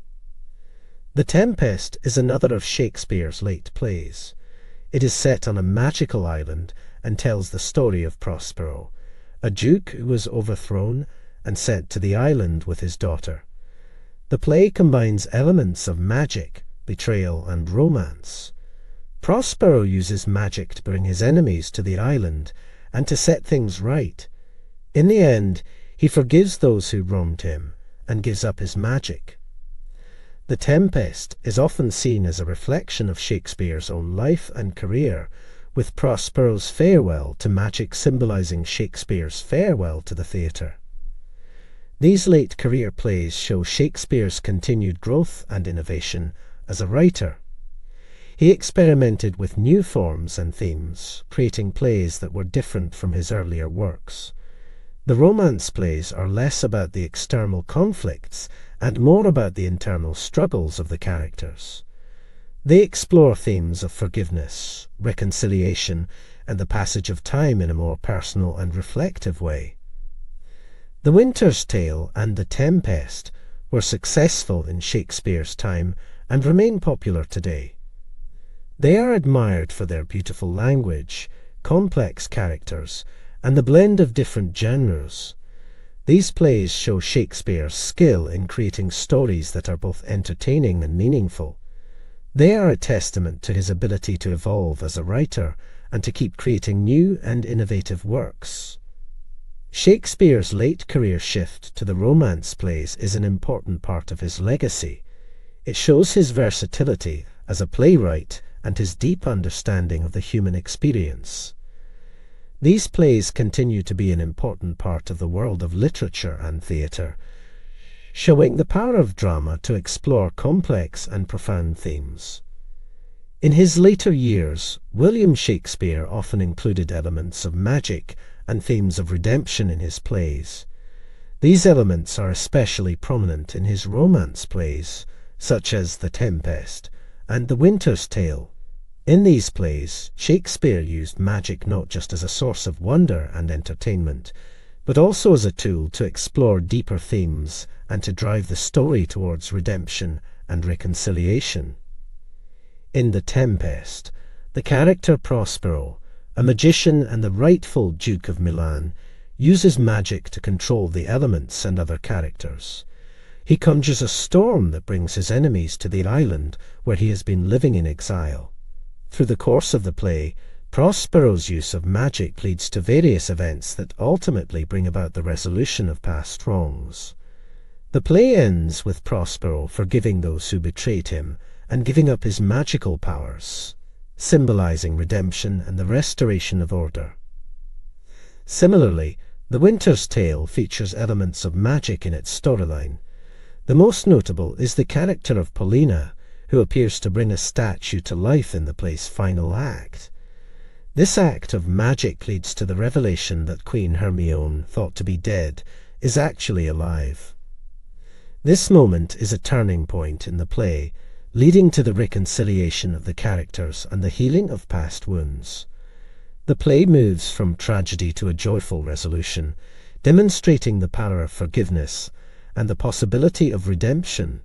The Tempest is another of Shakespeare's late plays. It is set on a magical island and tells the story of Prospero, a duke who was overthrown and sent to the island with his daughter. The play combines elements of magic, betrayal, and romance. Prospero uses magic to bring his enemies to the island and to set things right. In the end, he forgives those who wronged him and gives up his magic. The Tempest is often seen as a reflection of Shakespeare's own life and career, with Prospero's farewell to magic symbolizing Shakespeare's farewell to the theatre. These late career plays show Shakespeare's continued growth and innovation as a writer. He experimented with new forms and themes, creating plays that were different from his earlier works. The romance plays are less about the external conflicts and more about the internal struggles of the characters. They explore themes of forgiveness, reconciliation, and the passage of time in a more personal and reflective way. The Winter's Tale and The Tempest were successful in Shakespeare's time and remain popular today. They are admired for their beautiful language, complex characters, and the blend of different genres. These plays show Shakespeare's skill in creating stories that are both entertaining and meaningful. They are a testament to his ability to evolve as a writer and to keep creating new and innovative works. Shakespeare's late career shift to the romance plays is an important part of his legacy. It shows his versatility as a playwright and his deep understanding of the human experience. These plays continue to be an important part of the world of literature and theatre, showing the power of drama to explore complex and profound themes. In his later years, William Shakespeare often included elements of magic and themes of redemption in his plays. These elements are especially prominent in his romance plays, such as The Tempest and The Winter's Tale. In these plays, Shakespeare used magic not just as a source of wonder and entertainment, but also as a tool to explore deeper themes and to drive the story towards redemption and reconciliation. In The Tempest, the character Prospero, a magician and the rightful Duke of Milan, uses magic to control the elements and other characters. He conjures a storm that brings his enemies to the island where he has been living in exile. Through the course of the play, Prospero's use of magic leads to various events that ultimately bring about the resolution of past wrongs. The play ends with Prospero forgiving those who betrayed him and giving up his magical powers, symbolizing redemption and the restoration of order. Similarly, The Winter's Tale features elements of magic in its storyline. The most notable is the character of Paulina, who appears to bring a statue to life in the play's final act. This act of magic leads to the revelation that Queen Hermione, thought to be dead, is actually alive. This moment is a turning point in the play, leading to the reconciliation of the characters and the healing of past wounds. The play moves from tragedy to a joyful resolution, demonstrating the power of forgiveness and the possibility of redemption.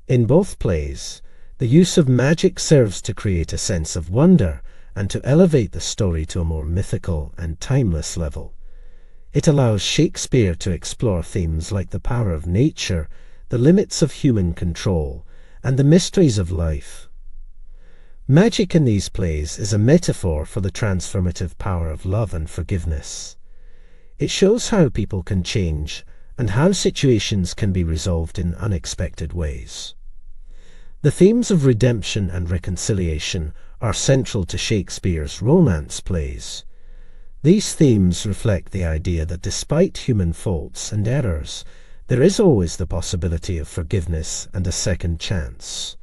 In both plays, the use of magic serves to create a sense of wonder and to elevate the story to a more mythical and timeless level. It allows Shakespeare to explore themes like the power of nature, the limits of human control, and the mysteries of life. Magic in these plays is a metaphor for the transformative power of love and forgiveness. It shows how people can change and how situations can be resolved in unexpected ways. The themes of redemption and reconciliation are central to Shakespeare's romance plays. These themes reflect the idea that despite human faults and errors, there is always the possibility of forgiveness and a second chance.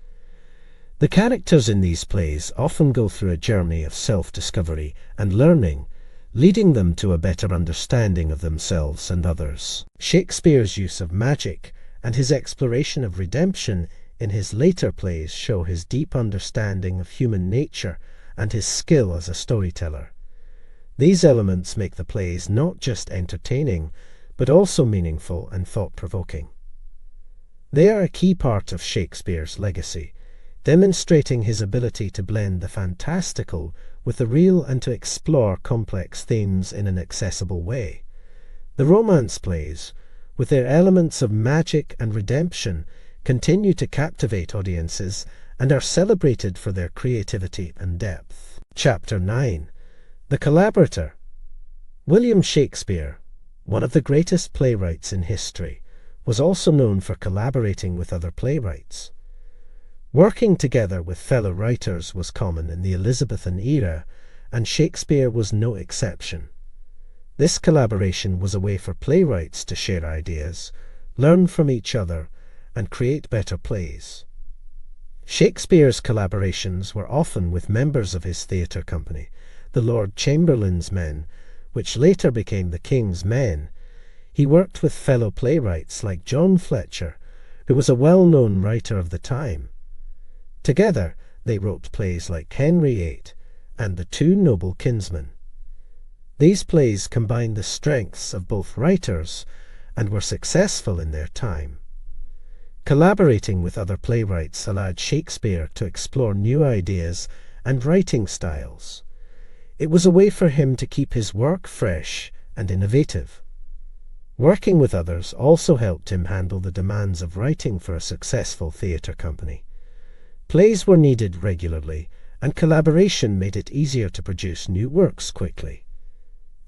The characters in these plays often go through a journey of self-discovery and learning, leading them to a better understanding of themselves and others. Shakespeare's use of magic and his exploration of redemption in his later plays show his deep understanding of human nature and his skill as a storyteller. These elements make the plays not just entertaining, but also meaningful and thought-provoking. They are a key part of Shakespeare's legacy, demonstrating his ability to blend the fantastical with the real and to explore complex themes in an accessible way. The romance plays, with their elements of magic and redemption, continue to captivate audiences and are celebrated for their creativity and depth. Chapter 9. The Collaborator. William Shakespeare, one of the greatest playwrights in history, was also known for collaborating with other playwrights. Working together with fellow writers was common in the Elizabethan era, and Shakespeare was no exception. This collaboration was a way for playwrights to share ideas, learn from each other, and create better plays. Shakespeare's collaborations were often with members of his theatre company, the Lord Chamberlain's Men, which later became the King's Men. He worked with fellow playwrights like John Fletcher, who was a well-known writer of the time. Together, they wrote plays like Henry VIII and The Two Noble Kinsmen. These plays combined the strengths of both writers and were successful in their time. Collaborating with other playwrights allowed Shakespeare to explore new ideas and writing styles. It was a way for him to keep his work fresh and innovative. Working with others also helped him handle the demands of writing for a successful theatre company. Plays were needed regularly, and collaboration made it easier to produce new works quickly.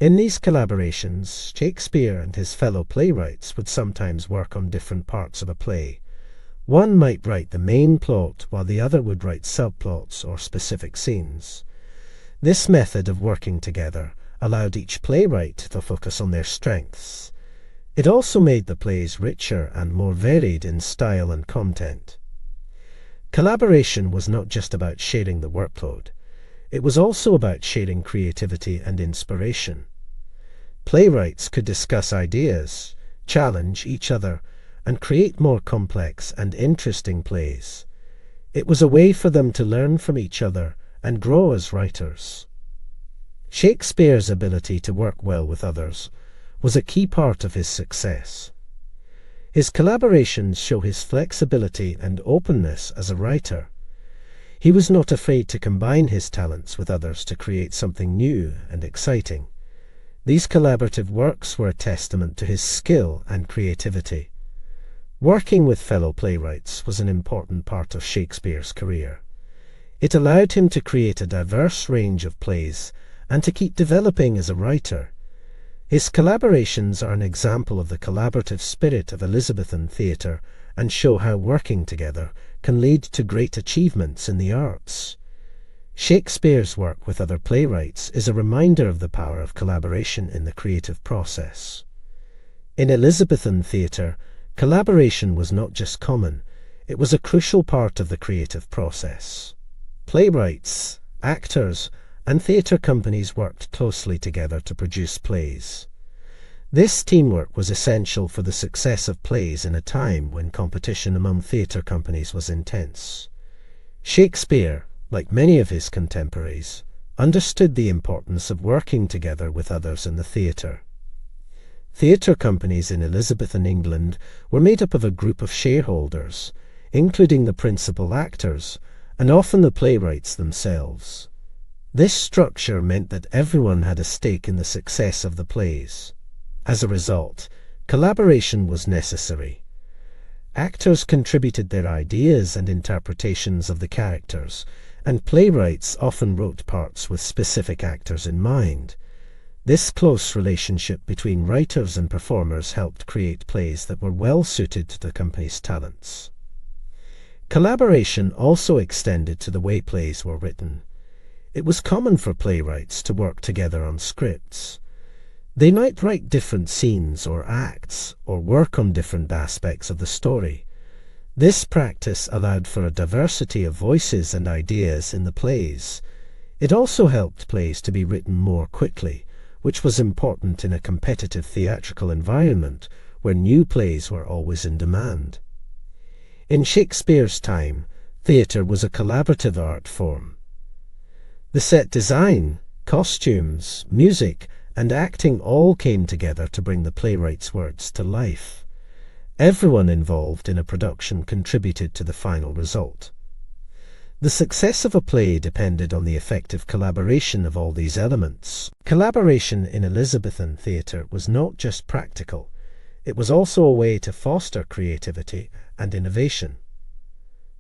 In these collaborations, Shakespeare and his fellow playwrights would sometimes work on different parts of a play. One might write the main plot, while the other would write subplots or specific scenes. This method of working together allowed each playwright to focus on their strengths. It also made the plays richer and more varied in style and content. Collaboration was not just about sharing the workload. It was also about sharing creativity and inspiration. Playwrights could discuss ideas, challenge each other, and create more complex and interesting plays. It was a way for them to learn from each other and grow as writers. Shakespeare's ability to work well with others was a key part of his success. His collaborations show his flexibility and openness as a writer. He was not afraid to combine his talents with others to create something new and exciting. These collaborative works were a testament to his skill and creativity. Working with fellow playwrights was an important part of Shakespeare's career. It allowed him to create a diverse range of plays and to keep developing as a writer. His collaborations are an example of the collaborative spirit of Elizabethan theatre and show how working together can lead to great achievements in the arts. Shakespeare's work with other playwrights is a reminder of the power of collaboration in the creative process. In Elizabethan theatre, collaboration was not just common, it was a crucial part of the creative process. Playwrights, actors, and theatre companies worked closely together to produce plays. This teamwork was essential for the success of plays in a time when competition among theatre companies was intense. Shakespeare, like many of his contemporaries, understood the importance of working together with others in the theatre. Theatre companies in Elizabethan England were made up of a group of shareholders, including the principal actors, and often the playwrights themselves. This structure meant that everyone had a stake in the success of the plays. As a result, collaboration was necessary. Actors contributed their ideas and interpretations of the characters, and playwrights often wrote parts with specific actors in mind. This close relationship between writers and performers helped create plays that were well suited to the company's talents. Collaboration also extended to the way plays were written. It was common for playwrights to work together on scripts. They might write different scenes or acts, or work on different aspects of the story. This practice allowed for a diversity of voices and ideas in the plays. It also helped plays to be written more quickly, which was important in a competitive theatrical environment where new plays were always in demand. In Shakespeare's time, theatre was a collaborative art form. The set design, costumes, music, and acting all came together to bring the playwright's words to life. Everyone involved in a production contributed to the final result. The success of a play depended on the effective collaboration of all these elements. Collaboration in Elizabethan theatre was not just practical, it was also a way to foster creativity and innovation.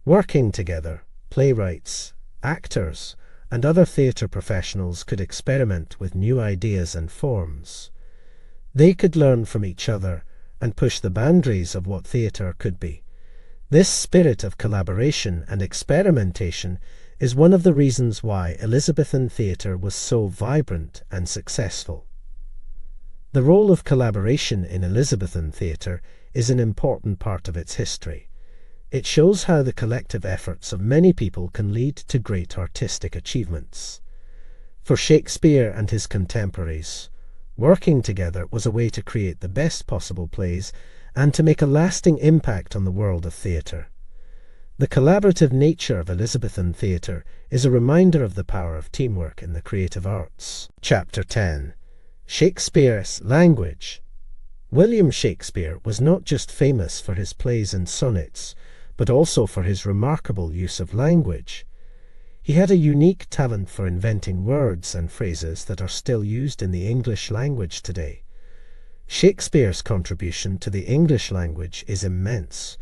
Working together, playwrights, actors, and other theatre professionals could experiment with new ideas and forms. They could learn from each other and push the boundaries of what theatre could be. This spirit of collaboration and experimentation is one of the reasons why Elizabethan theatre was so vibrant and successful. The role of collaboration in Elizabethan theatre is an important part of its history. It shows how the collective efforts of many people can lead to great artistic achievements. For Shakespeare and his contemporaries, working together was a way to create the best possible plays and to make a lasting impact on the world of theatre. The collaborative nature of Elizabethan theatre is a reminder of the power of teamwork in the creative arts. Chapter 10. Shakespeare's Language. William Shakespeare was not just famous for his plays and sonnets, but also for his remarkable use of language. He had a unique talent for inventing words and phrases that are still used in the English language today. Shakespeare's contribution to the English language is immense.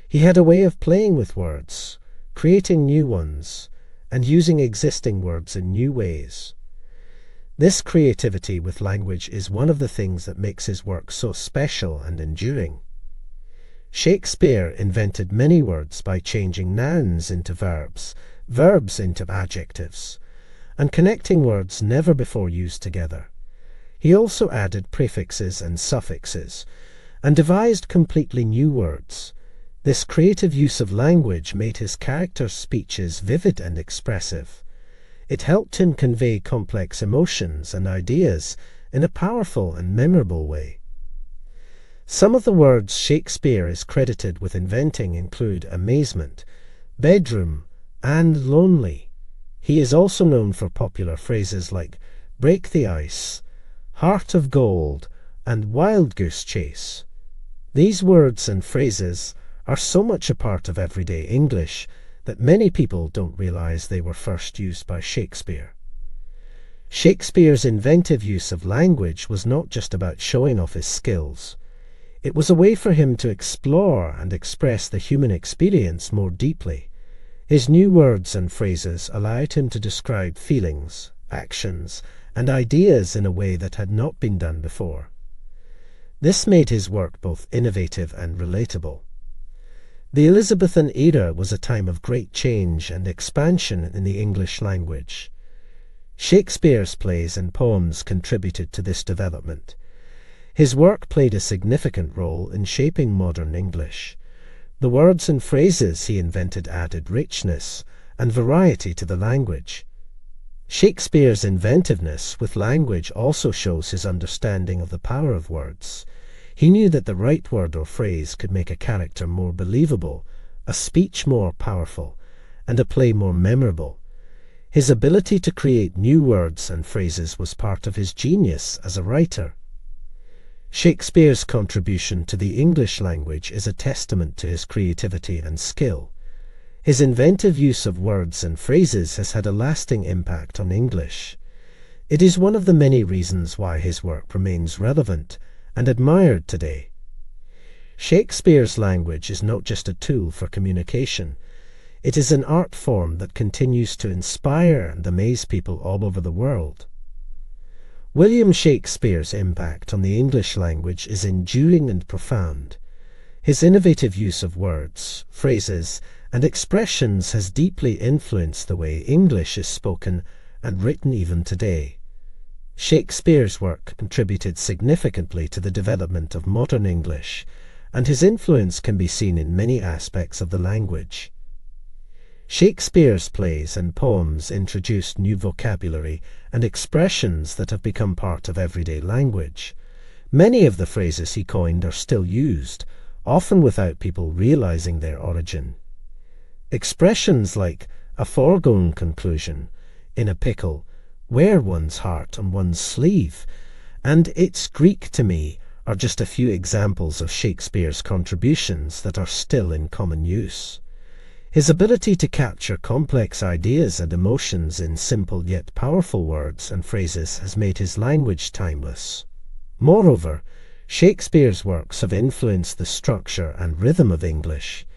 He had a way of playing with words, creating new ones, and using existing words in new ways. This creativity with language is one of the things that makes his work so special and enduring. Shakespeare invented many words by changing nouns into verbs, verbs into adjectives, and connecting words never before used together. He also added prefixes and suffixes, and devised completely new words. This creative use of language made his characters' speeches vivid and expressive. It helped him convey complex emotions and ideas in a powerful and memorable way. Some of the words Shakespeare is credited with inventing include amazement, bedroom, and lonely. He is also known for popular phrases like break the ice, heart of gold, and wild goose chase. These words and phrases are so much a part of everyday English that many people don't realize they were first used by Shakespeare. Shakespeare's inventive use of language was not just about showing off his skills. It was a way for him to explore and express the human experience more deeply. His new words and phrases allowed him to describe feelings, actions, and ideas in a way that had not been done before. This made his work both innovative and relatable. The Elizabethan era was a time of great change and expansion in the English language. Shakespeare's plays and poems contributed to this development. His work played a significant role in shaping modern English. The words and phrases he invented added richness and variety to the language. Shakespeare's inventiveness with language also shows his understanding of the power of words. He knew that the right word or phrase could make a character more believable, a speech more powerful, and a play more memorable. His ability to create new words and phrases was part of his genius as a writer. Shakespeare's contribution to the English language is a testament to his creativity and skill. His inventive use of words and phrases has had a lasting impact on English. It is one of the many reasons why his work remains relevant and admired today. Shakespeare's language is not just a tool for communication. It is an art form that continues to inspire and amaze people all over the world. William Shakespeare's impact on the English language is enduring and profound. His innovative use of words, phrases, and expressions has deeply influenced the way English is spoken and written even today. Shakespeare's work contributed significantly to the development of modern English, and his influence can be seen in many aspects of the language. Shakespeare's plays and poems introduced new vocabulary and expressions that have become part of everyday language. Many of the phrases he coined are still used, often without people realizing their origin. Expressions like a foregone conclusion, in a pickle, wear one's heart on one's sleeve, and it's Greek to me are just a few examples of Shakespeare's contributions that are still in common use. His ability to capture complex ideas and emotions in simple yet powerful words and phrases has made his language timeless. Moreover, Shakespeare's works have influenced the structure and rhythm of English.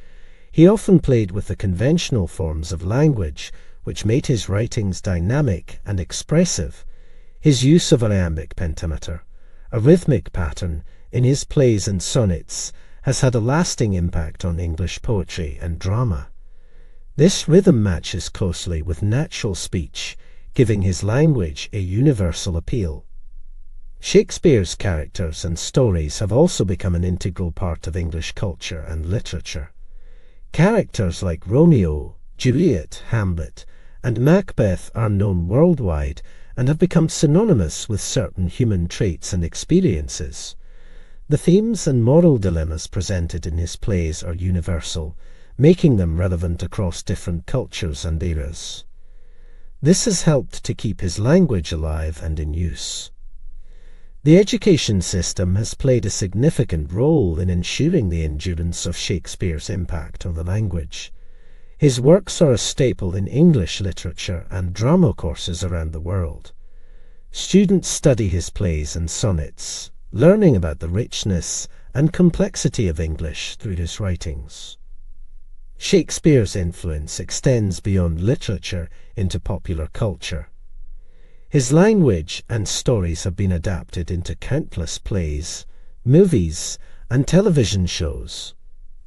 He often played with the conventional forms of language, which made his writings dynamic and expressive. His use of iambic pentameter, a rhythmic pattern, in his plays and sonnets has had a lasting impact on English poetry and drama. This rhythm matches closely with natural speech, giving his language a universal appeal. Shakespeare's characters and stories have also become an integral part of English culture and literature. Characters like Romeo, Juliet, Hamlet, and Macbeth are known worldwide and have become synonymous with certain human traits and experiences. The themes and moral dilemmas presented in his plays are universal, making them relevant across different cultures and eras. This has helped to keep his language alive and in use. The education system has played a significant role in ensuring the endurance of Shakespeare's impact on the language. His works are a staple in English literature and drama courses around the world. Students study his plays and sonnets, learning about the richness and complexity of English through his writings. Shakespeare's influence extends beyond literature into popular culture. His language and stories have been adapted into countless plays, movies, and television shows.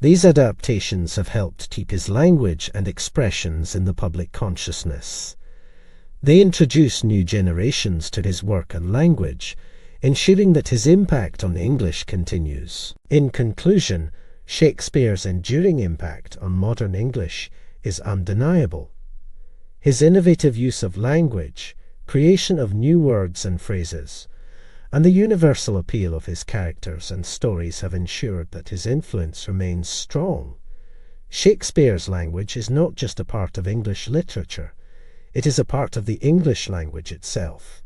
These adaptations have helped keep his language and expressions in the public consciousness. They introduce new generations to his work and language, ensuring that his impact on English continues. In conclusion, Shakespeare's enduring impact on modern English is undeniable. His innovative use of language, creation of new words and phrases, and the universal appeal of his characters and stories have ensured that his influence remains strong. Shakespeare's language is not just a part of English literature, it is a part of the English language itself.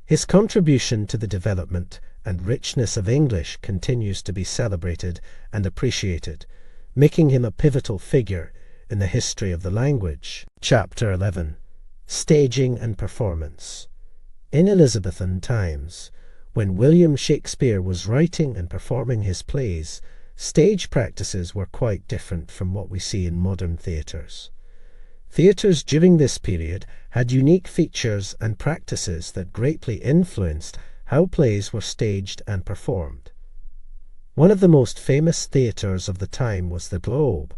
His contribution to the development and richness of English continues to be celebrated and appreciated, making him a pivotal figure in the history of the language. Chapter 11. Staging and Performance. In Elizabethan times, when William Shakespeare was writing and performing his plays, stage practices were quite different from what we see in modern theatres. Theatres during this period had unique features and practices that greatly influenced how plays were staged and performed. One of the most famous theatres of the time was the Globe,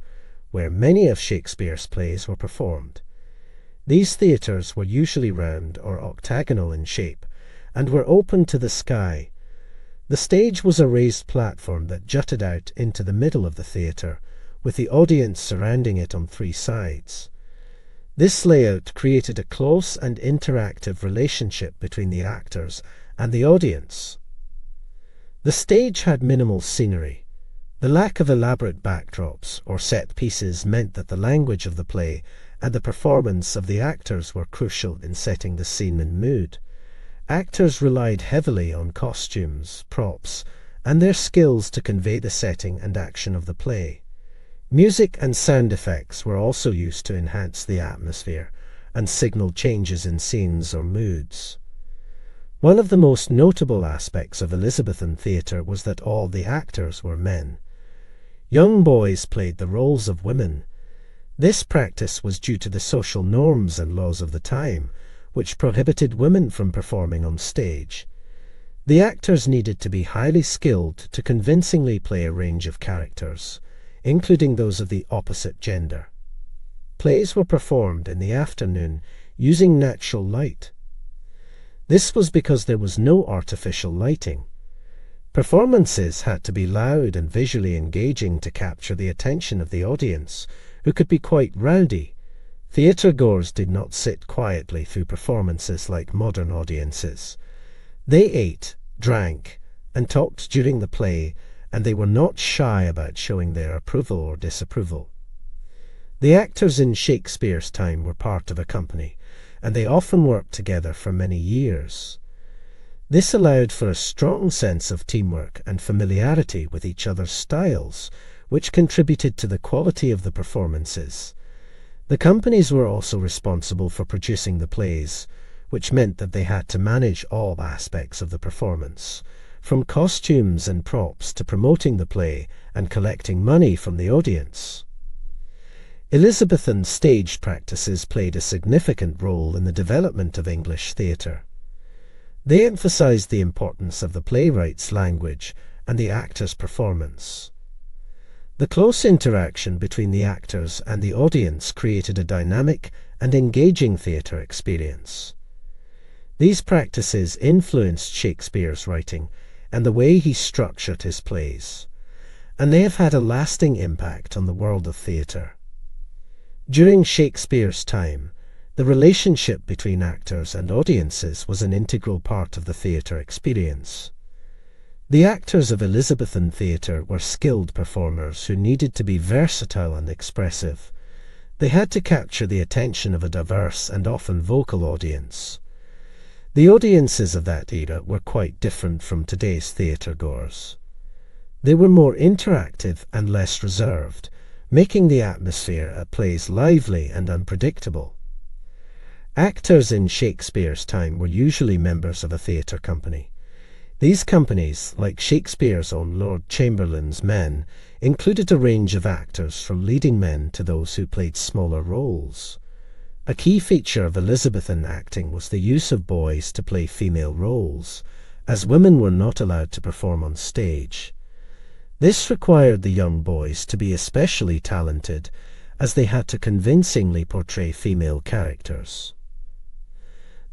where many of Shakespeare's plays were performed. These theatres were usually round or octagonal in shape, and were open to the sky. The stage was a raised platform that jutted out into the middle of the theatre, with the audience surrounding it on three sides. This layout created a close and interactive relationship between the actors and the audience. The stage had minimal scenery. The lack of elaborate backdrops or set pieces meant that the language of the play and the performance of the actors were crucial in setting the scene and mood. Actors relied heavily on costumes, props, and their skills to convey the setting and action of the play. Music and sound effects were also used to enhance the atmosphere and signal changes in scenes or moods. One of the most notable aspects of Elizabethan theatre was that all the actors were men. Young boys played the roles of women. This practice was due to the social norms and laws of the time, which prohibited women from performing on stage. The actors needed to be highly skilled to convincingly play a range of characters, including those of the opposite gender. Plays were performed in the afternoon using natural light. This was because there was no artificial lighting. Performances had to be loud and visually engaging to capture the attention of the audience, who could be quite rowdy. Theatre-goers did not sit quietly through performances like modern audiences. They ate, drank, and talked during the play, and they were not shy about showing their approval or disapproval. The actors in Shakespeare's time were part of a company, and they often worked together for many years. This allowed for a strong sense of teamwork and familiarity with each other's styles, which contributed to the quality of the performances. The companies were also responsible for producing the plays, which meant that they had to manage all aspects of the performance, from costumes and props to promoting the play and collecting money from the audience. Elizabethan stage practices played a significant role in the development of English theatre. They emphasized the importance of the playwright's language and the actor's performance. The close interaction between the actors and the audience created a dynamic and engaging theatre experience. These practices influenced Shakespeare's writing and the way he structured his plays, and they have had a lasting impact on the world of theatre. During Shakespeare's time, the relationship between actors and audiences was an integral part of the theatre experience. The actors of Elizabethan theatre were skilled performers who needed to be versatile and expressive. They had to capture the attention of a diverse and often vocal audience. The audiences of that era were quite different from today's theatre-goers. They were more interactive and less reserved, making the atmosphere at plays lively and unpredictable. Actors in Shakespeare's time were usually members of a theatre company. These companies, like Shakespeare's own Lord Chamberlain's men, included a range of actors from leading men to those who played smaller roles. A key feature of Elizabethan acting was the use of boys to play female roles, as women were not allowed to perform on stage. This required the young boys to be especially talented, as they had to convincingly portray female characters.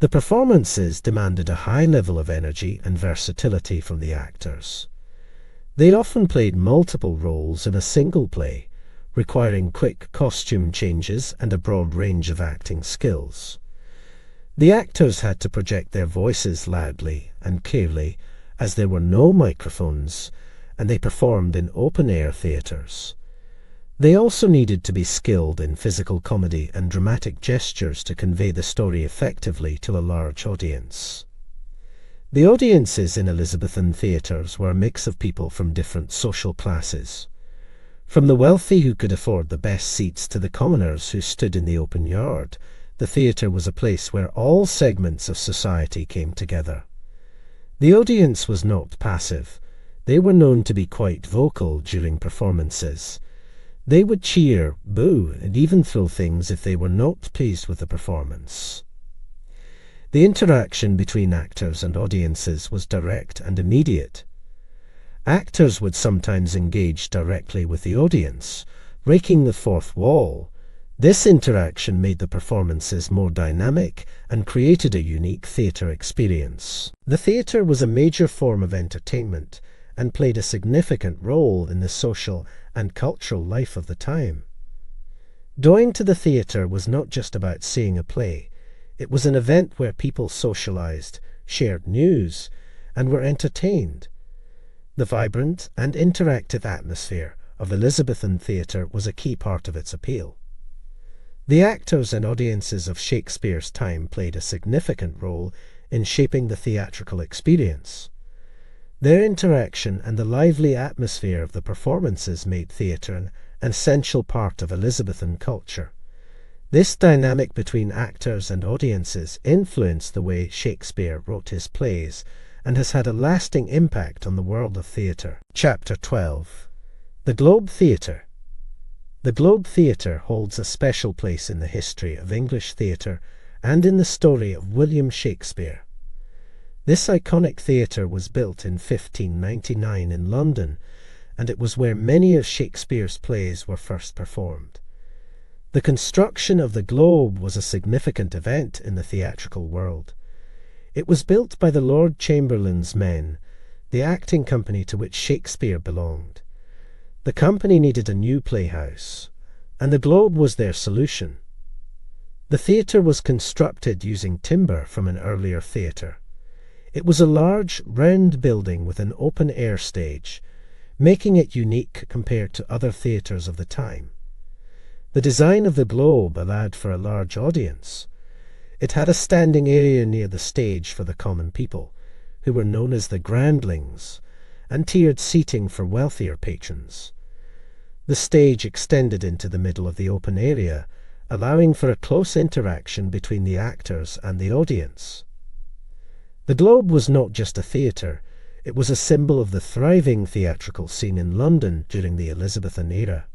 The performances demanded a high level of energy and versatility from the actors. They often played multiple roles in a single play, requiring quick costume changes and a broad range of acting skills. The actors had to project their voices loudly and clearly, as there were no microphones, and they performed in open-air theatres. They also needed to be skilled in physical comedy and dramatic gestures to convey the story effectively to a large audience. The audiences in Elizabethan theatres were a mix of people from different social classes, from the wealthy who could afford the best seats to the commoners who stood in the open yard. The theatre was a place where all segments of society came together. The audience was not passive. They were known to be quite vocal during performances. They would cheer, boo, and even throw things if they were not pleased with the performance. The interaction between actors and audiences was direct and immediate. Actors would sometimes engage directly with the audience, breaking the fourth wall. This interaction made the performances more dynamic and created a unique theatre experience. The theatre was a major form of entertainment and played a significant role in the social and cultural life of the time. Going to the theatre was not just about seeing a play. It was an event where people socialized, shared news, and were entertained. The vibrant and interactive atmosphere of Elizabethan theatre was a key part of its appeal. The actors and audiences of Shakespeare's time played a significant role in shaping the theatrical experience. Their interaction and the lively atmosphere of the performances made theatre an essential part of Elizabethan culture. This dynamic between actors and audiences influenced the way Shakespeare wrote his plays and has had a lasting impact on the world of theatre. Chapter 12. The Globe Theatre. The Globe Theatre holds a special place in the history of English theatre and in the story of William Shakespeare. This iconic theatre was built in 1599 in London, and it was where many of Shakespeare's plays were first performed. The construction of the Globe was a significant event in the theatrical world. It was built by the Lord Chamberlain's men, the acting company to which Shakespeare belonged. The company needed a new playhouse, and the Globe was their solution. The theatre was constructed using timber from an earlier theatre. It was a large, round building with an open-air stage, making it unique compared to other theatres of the time. The design of the Globe allowed for a large audience. It had a standing area near the stage for the common people, who were known as the Groundlings, and tiered seating for wealthier patrons. The stage extended into the middle of the open area, allowing for a close interaction between the actors and the audience. The Globe was not just a theatre, it was a symbol of the thriving theatrical scene in London during the Elizabethan era.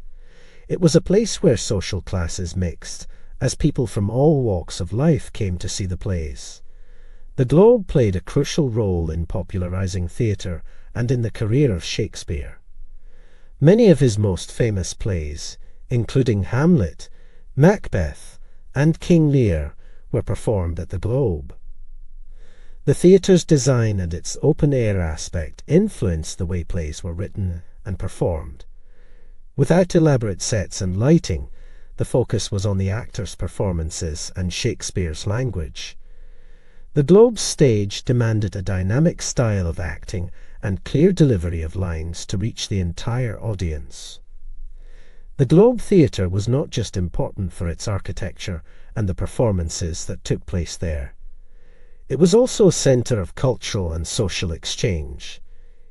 It was a place where social classes mixed, as people from all walks of life came to see the plays. The Globe played a crucial role in popularising theatre and in the career of Shakespeare. Many of his most famous plays, including Hamlet, Macbeth, and King Lear, were performed at the Globe. The theatre's design and its open-air aspect influenced the way plays were written and performed. Without elaborate sets and lighting, the focus was on the actors' performances and Shakespeare's language. The Globe's stage demanded a dynamic style of acting and clear delivery of lines to reach the entire audience. The Globe Theatre was not just important for its architecture and the performances that took place there. It was also a centre of cultural and social exchange.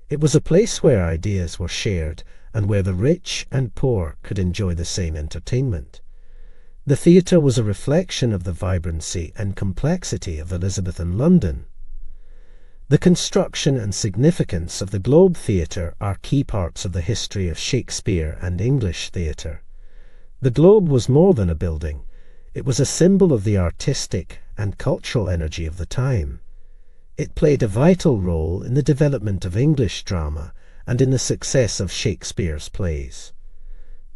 It was a place where ideas were shared and where the rich and poor could enjoy the same entertainment. The theatre was a reflection of the vibrancy and complexity of Elizabethan London. The construction and significance of the Globe Theatre are key parts of the history of Shakespeare and English theatre. The Globe was more than a building. It was a symbol of the artistic and cultural energy of the time. It played a vital role in the development of English drama and in the success of Shakespeare's plays.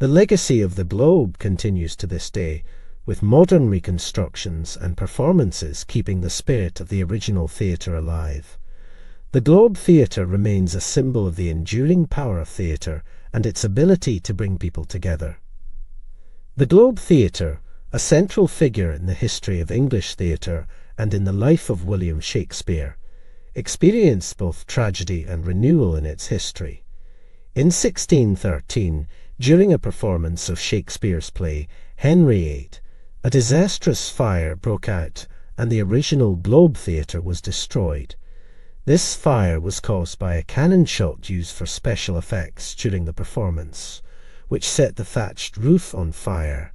The legacy of the Globe continues to this day, with modern reconstructions and performances keeping the spirit of the original theatre alive. The Globe Theatre remains a symbol of the enduring power of theatre and its ability to bring people together. The Globe Theatre, a central figure in the history of English theatre and in the life of William Shakespeare, experienced both tragedy and renewal in its history. In 1613, during a performance of Shakespeare's play Henry VIII, a disastrous fire broke out and the original Globe Theatre was destroyed. This fire was caused by a cannon shot used for special effects during the performance, which set the thatched roof on fire.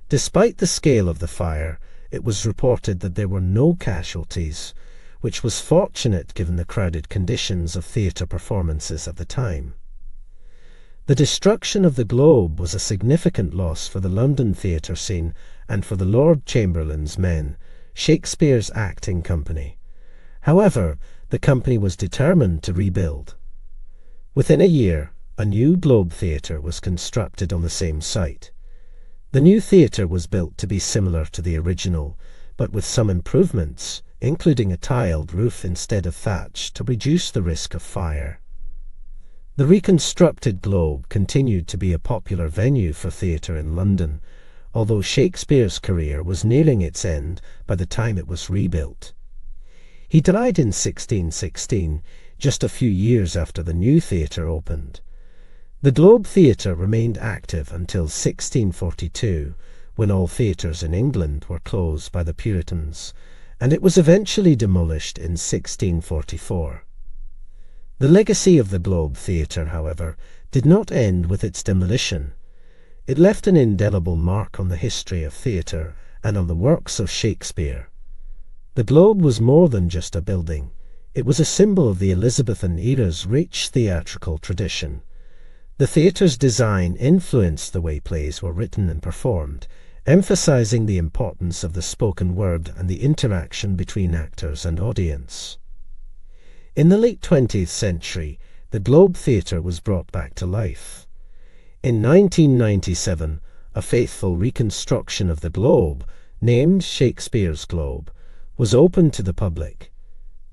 Despite the scale of the fire, it was reported that there were no casualties, which was fortunate given the crowded conditions of theatre performances at the time. The destruction of the Globe was a significant loss for the London theatre scene and for the Lord Chamberlain's Men, Shakespeare's acting company. However, the company was determined to rebuild. Within a year, a new Globe Theatre was constructed on the same site. The new theatre was built to be similar to the original, but with some improvements, including a tiled roof instead of thatch to reduce the risk of fire. The reconstructed Globe continued to be a popular venue for theatre in London, although Shakespeare's career was nearing its end by the time it was rebuilt. He died in 1616, just a few years after the new theatre opened. The Globe Theatre remained active until 1642, when all theatres in England were closed by the Puritans, and it was eventually demolished in 1644. The legacy of the Globe Theatre, however, did not end with its demolition. It left an indelible mark on the history of theatre and on the works of Shakespeare. The Globe was more than just a building. It was a symbol of the Elizabethan era's rich theatrical tradition. The theatre's design influenced the way plays were written and performed, emphasizing the importance of the spoken word and the interaction between actors and audience. In the late 20th century, the Globe Theatre was brought back to life. In 1997, a faithful reconstruction of the Globe, named Shakespeare's Globe, was opened to the public.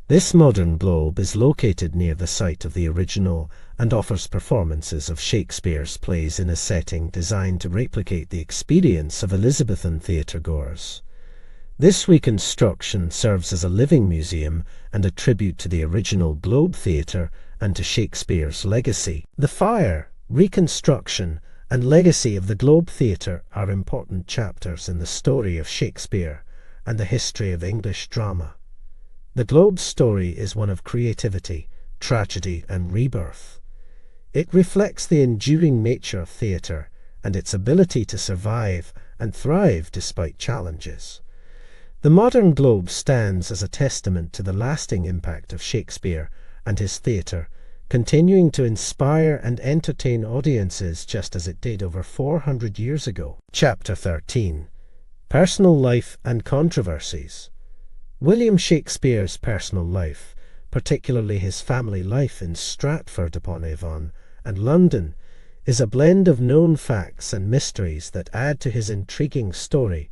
This modern Globe is located near the site of the original and offers performances of Shakespeare's plays in a setting designed to replicate the experience of Elizabethan theatre-goers. This reconstruction serves as a living museum and a tribute to the original Globe Theatre and to Shakespeare's legacy. The fire, reconstruction, and legacy of the Globe Theatre are important chapters in the story of Shakespeare and the history of English drama. The Globe's story is one of creativity, tragedy, and rebirth. It reflects the enduring nature of theatre and its ability to survive and thrive despite challenges. The modern Globe stands as a testament to the lasting impact of Shakespeare and his theatre, continuing to inspire and entertain audiences just as it did over 400 years ago. Chapter 13. Personal Life and Controversies. William Shakespeare's personal life, particularly his family life in Stratford-upon-Avon and London, is a blend of known facts and mysteries that add to his intriguing story.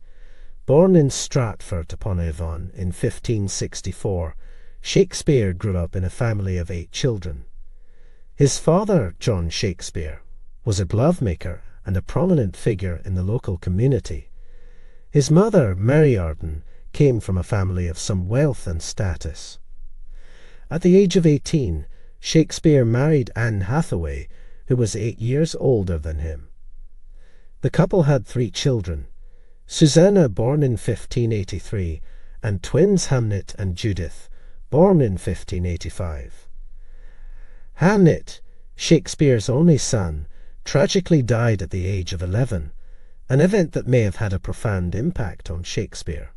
Born in Stratford-upon-Avon in 1564, Shakespeare grew up in a family of 8 children. His father, John Shakespeare, was a glove-maker and a prominent figure in the local community. His mother, Mary Arden, came from a family of some wealth and status. At the age of 18, Shakespeare married Anne Hathaway, who was 8 years older than him. The couple had 3 children, Susanna, born in 1583, and twins Hamnet and Judith, born in 1585. Hamnet, Shakespeare's only son, tragically died at the age of 11, an event that may have had a profound impact on Shakespeare.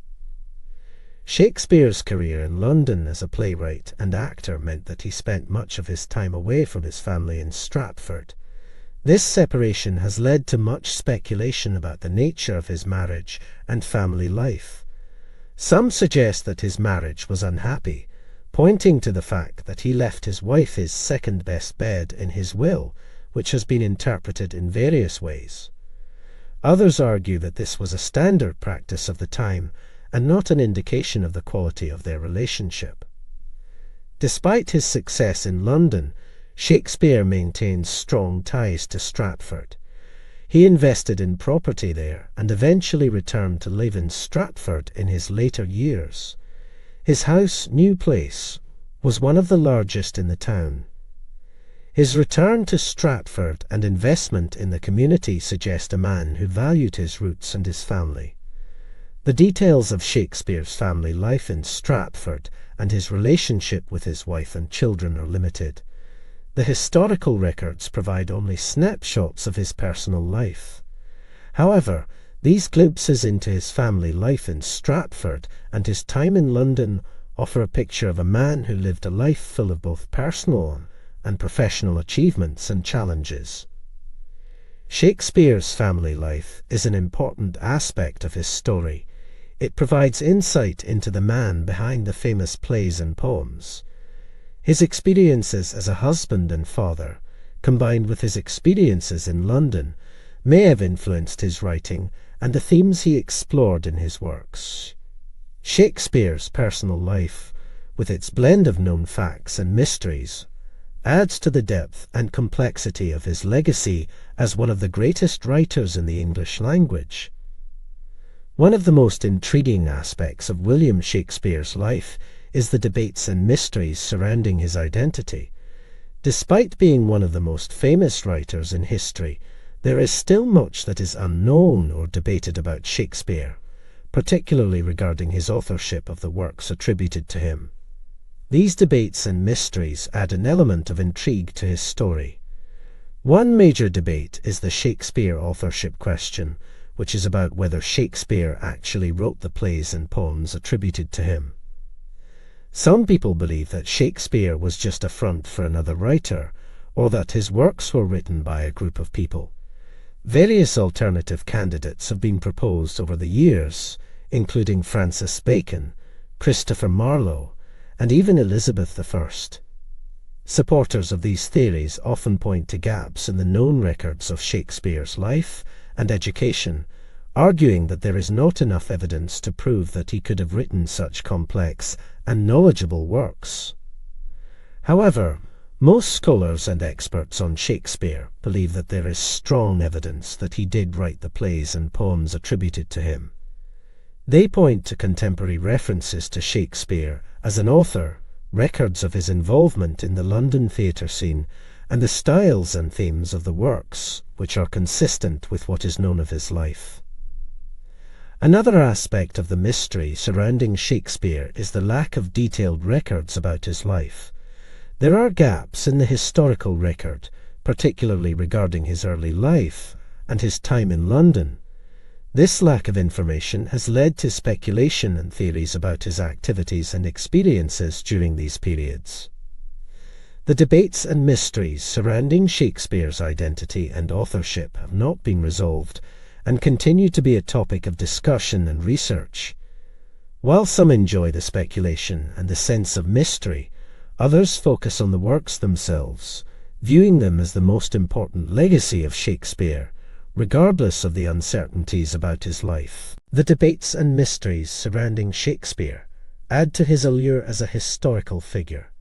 Shakespeare's career in London as a playwright and actor meant that he spent much of his time away from his family in Stratford. This separation has led to much speculation about the nature of his marriage and family life. Some suggest that his marriage was unhappy, pointing to the fact that he left his wife his second-best bed in his will, which has been interpreted in various ways. Others argue that this was a standard practice of the time and not an indication of the quality of their relationship. Despite his success in London, Shakespeare maintained strong ties to Stratford. He invested in property there and eventually returned to live in Stratford in his later years. His house, New Place, was one of the largest in the town. His return to Stratford and investment in the community suggest a man who valued his roots and his family. The details of Shakespeare's family life in Stratford and his relationship with his wife and children are limited. The historical records provide only snapshots of his personal life. However, these glimpses into his family life in Stratford and his time in London offer a picture of a man who lived a life full of both personal and professional achievements and challenges. Shakespeare's family life is an important aspect of his story. It provides insight into the man behind the famous plays and poems. His experiences as a husband and father, combined with his experiences in London, may have influenced his writing and the themes he explored in his works. Shakespeare's personal life, with its blend of known facts and mysteries, adds to the depth and complexity of his legacy as one of the greatest writers in the English language. One of the most intriguing aspects of William Shakespeare's life is the debates and mysteries surrounding his identity. Despite being one of the most famous writers in history, there is still much that is unknown or debated about Shakespeare, particularly regarding his authorship of the works attributed to him. These debates and mysteries add an element of intrigue to his story. One major debate is the Shakespeare authorship question, which is about whether Shakespeare actually wrote the plays and poems attributed to him. Some people believe that Shakespeare was just a front for another writer, or that his works were written by a group of people. Various alternative candidates have been proposed over the years, including Francis Bacon, Christopher Marlowe, and even Elizabeth I. Supporters of these theories often point to gaps in the known records of Shakespeare's life and education, arguing that there is not enough evidence to prove that he could have written such complex and knowledgeable works. However, most scholars and experts on Shakespeare believe that there is strong evidence that he did write the plays and poems attributed to him. They point to contemporary references to Shakespeare as an author, records of his involvement in the London theatre scene, and the styles and themes of the works, which are consistent with what is known of his life. Another aspect of the mystery surrounding Shakespeare is the lack of detailed records about his life. There are gaps in the historical record, particularly regarding his early life and his time in London. This lack of information has led to speculation and theories about his activities and experiences during these periods. The debates and mysteries surrounding Shakespeare's identity and authorship have not been resolved and continue to be a topic of discussion and research. While some enjoy the speculation and the sense of mystery, Others focus on the works themselves, viewing them as the most important legacy of Shakespeare, regardless of the uncertainties about his life. The debates and mysteries surrounding Shakespeare add to his allure as a historical figure.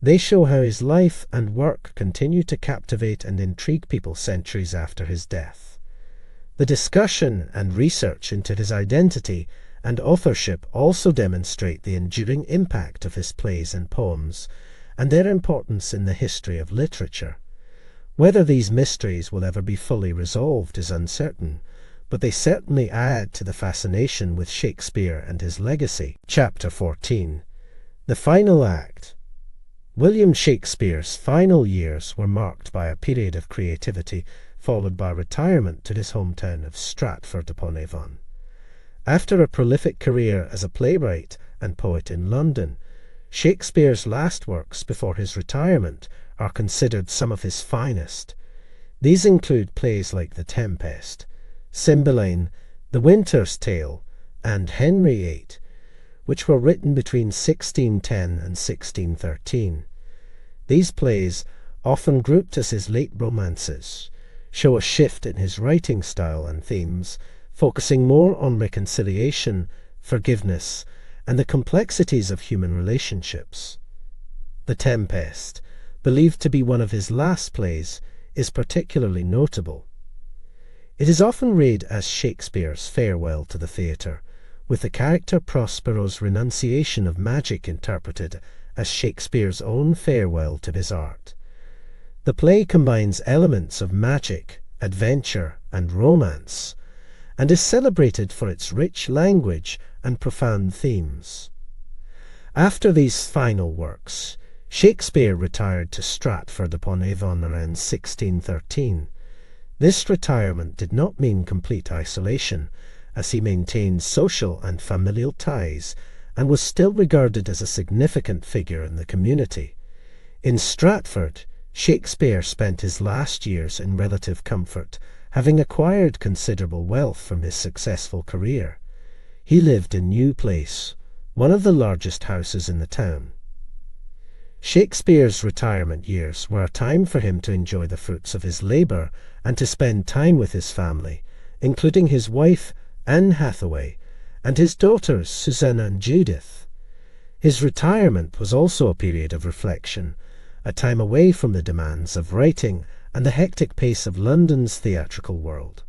They show how his life and work continue to captivate and intrigue people centuries after his death. The discussion and research into his identity and authorship also demonstrate the enduring impact of his plays and poems, and their importance in the history of literature. Whether these mysteries will ever be fully resolved is uncertain, but they certainly add to the fascination with Shakespeare and his legacy. Chapter 14. The Final Act. William Shakespeare's final years were marked by a period of creativity, followed by retirement to his hometown of Stratford-upon-Avon. After a prolific career as a playwright and poet in London, Shakespeare's last works before his retirement are considered some of his finest. These include plays like The Tempest, Cymbeline, The Winter's Tale, and Henry VIII, which were written between 1610 and 1613. These plays, often grouped as his late romances, show a shift in his writing style and themes, focusing more on reconciliation, forgiveness, and the complexities of human relationships. The Tempest, believed to be one of his last plays, is particularly notable. It is often read as Shakespeare's farewell to the theatre, with the character Prospero's renunciation of magic interpreted as Shakespeare's own farewell to his art. The play combines elements of magic, adventure, and romance, and is celebrated for its rich language and profound themes. After these final works, Shakespeare retired to Stratford-upon-Avon around 1613. This retirement did not mean complete isolation, as he maintained social and familial ties and was still regarded as a significant figure in the community. In Stratford, Shakespeare spent his last years in relative comfort, having acquired considerable wealth from his successful career. He lived in New Place, one of the largest houses in the town. Shakespeare's retirement years were a time for him to enjoy the fruits of his labour and to spend time with his family, including his wife, Anne Hathaway, and his daughters, Susanna and Judith. His retirement was also a period of reflection, a time away from the demands of writing and the hectic pace of London's theatrical world.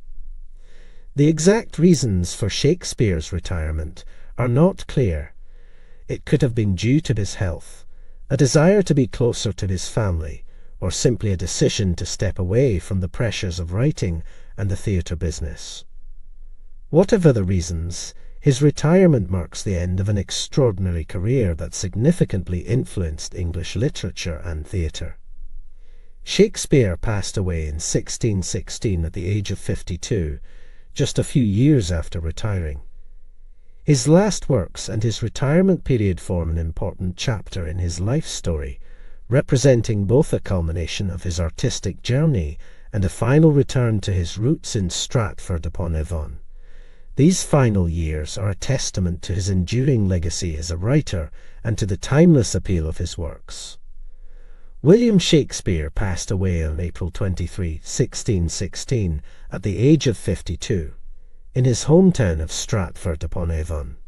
The exact reasons for Shakespeare's retirement are not clear. It could have been due to his health, a desire to be closer to his family, or simply a decision to step away from the pressures of writing and the theatre business. Whatever the reasons, his retirement marks the end of an extraordinary career that significantly influenced English literature and theatre. Shakespeare passed away in 1616 at the age of 52, just a few years after retiring. His last works and his retirement period form an important chapter in his life story, representing both a culmination of his artistic journey and a final return to his roots in Stratford-upon-Avon. These final years are a testament to his enduring legacy as a writer and to the timeless appeal of his works. William Shakespeare passed away on April 23, 1616, at the age of 52, in his hometown of Stratford-upon-Avon.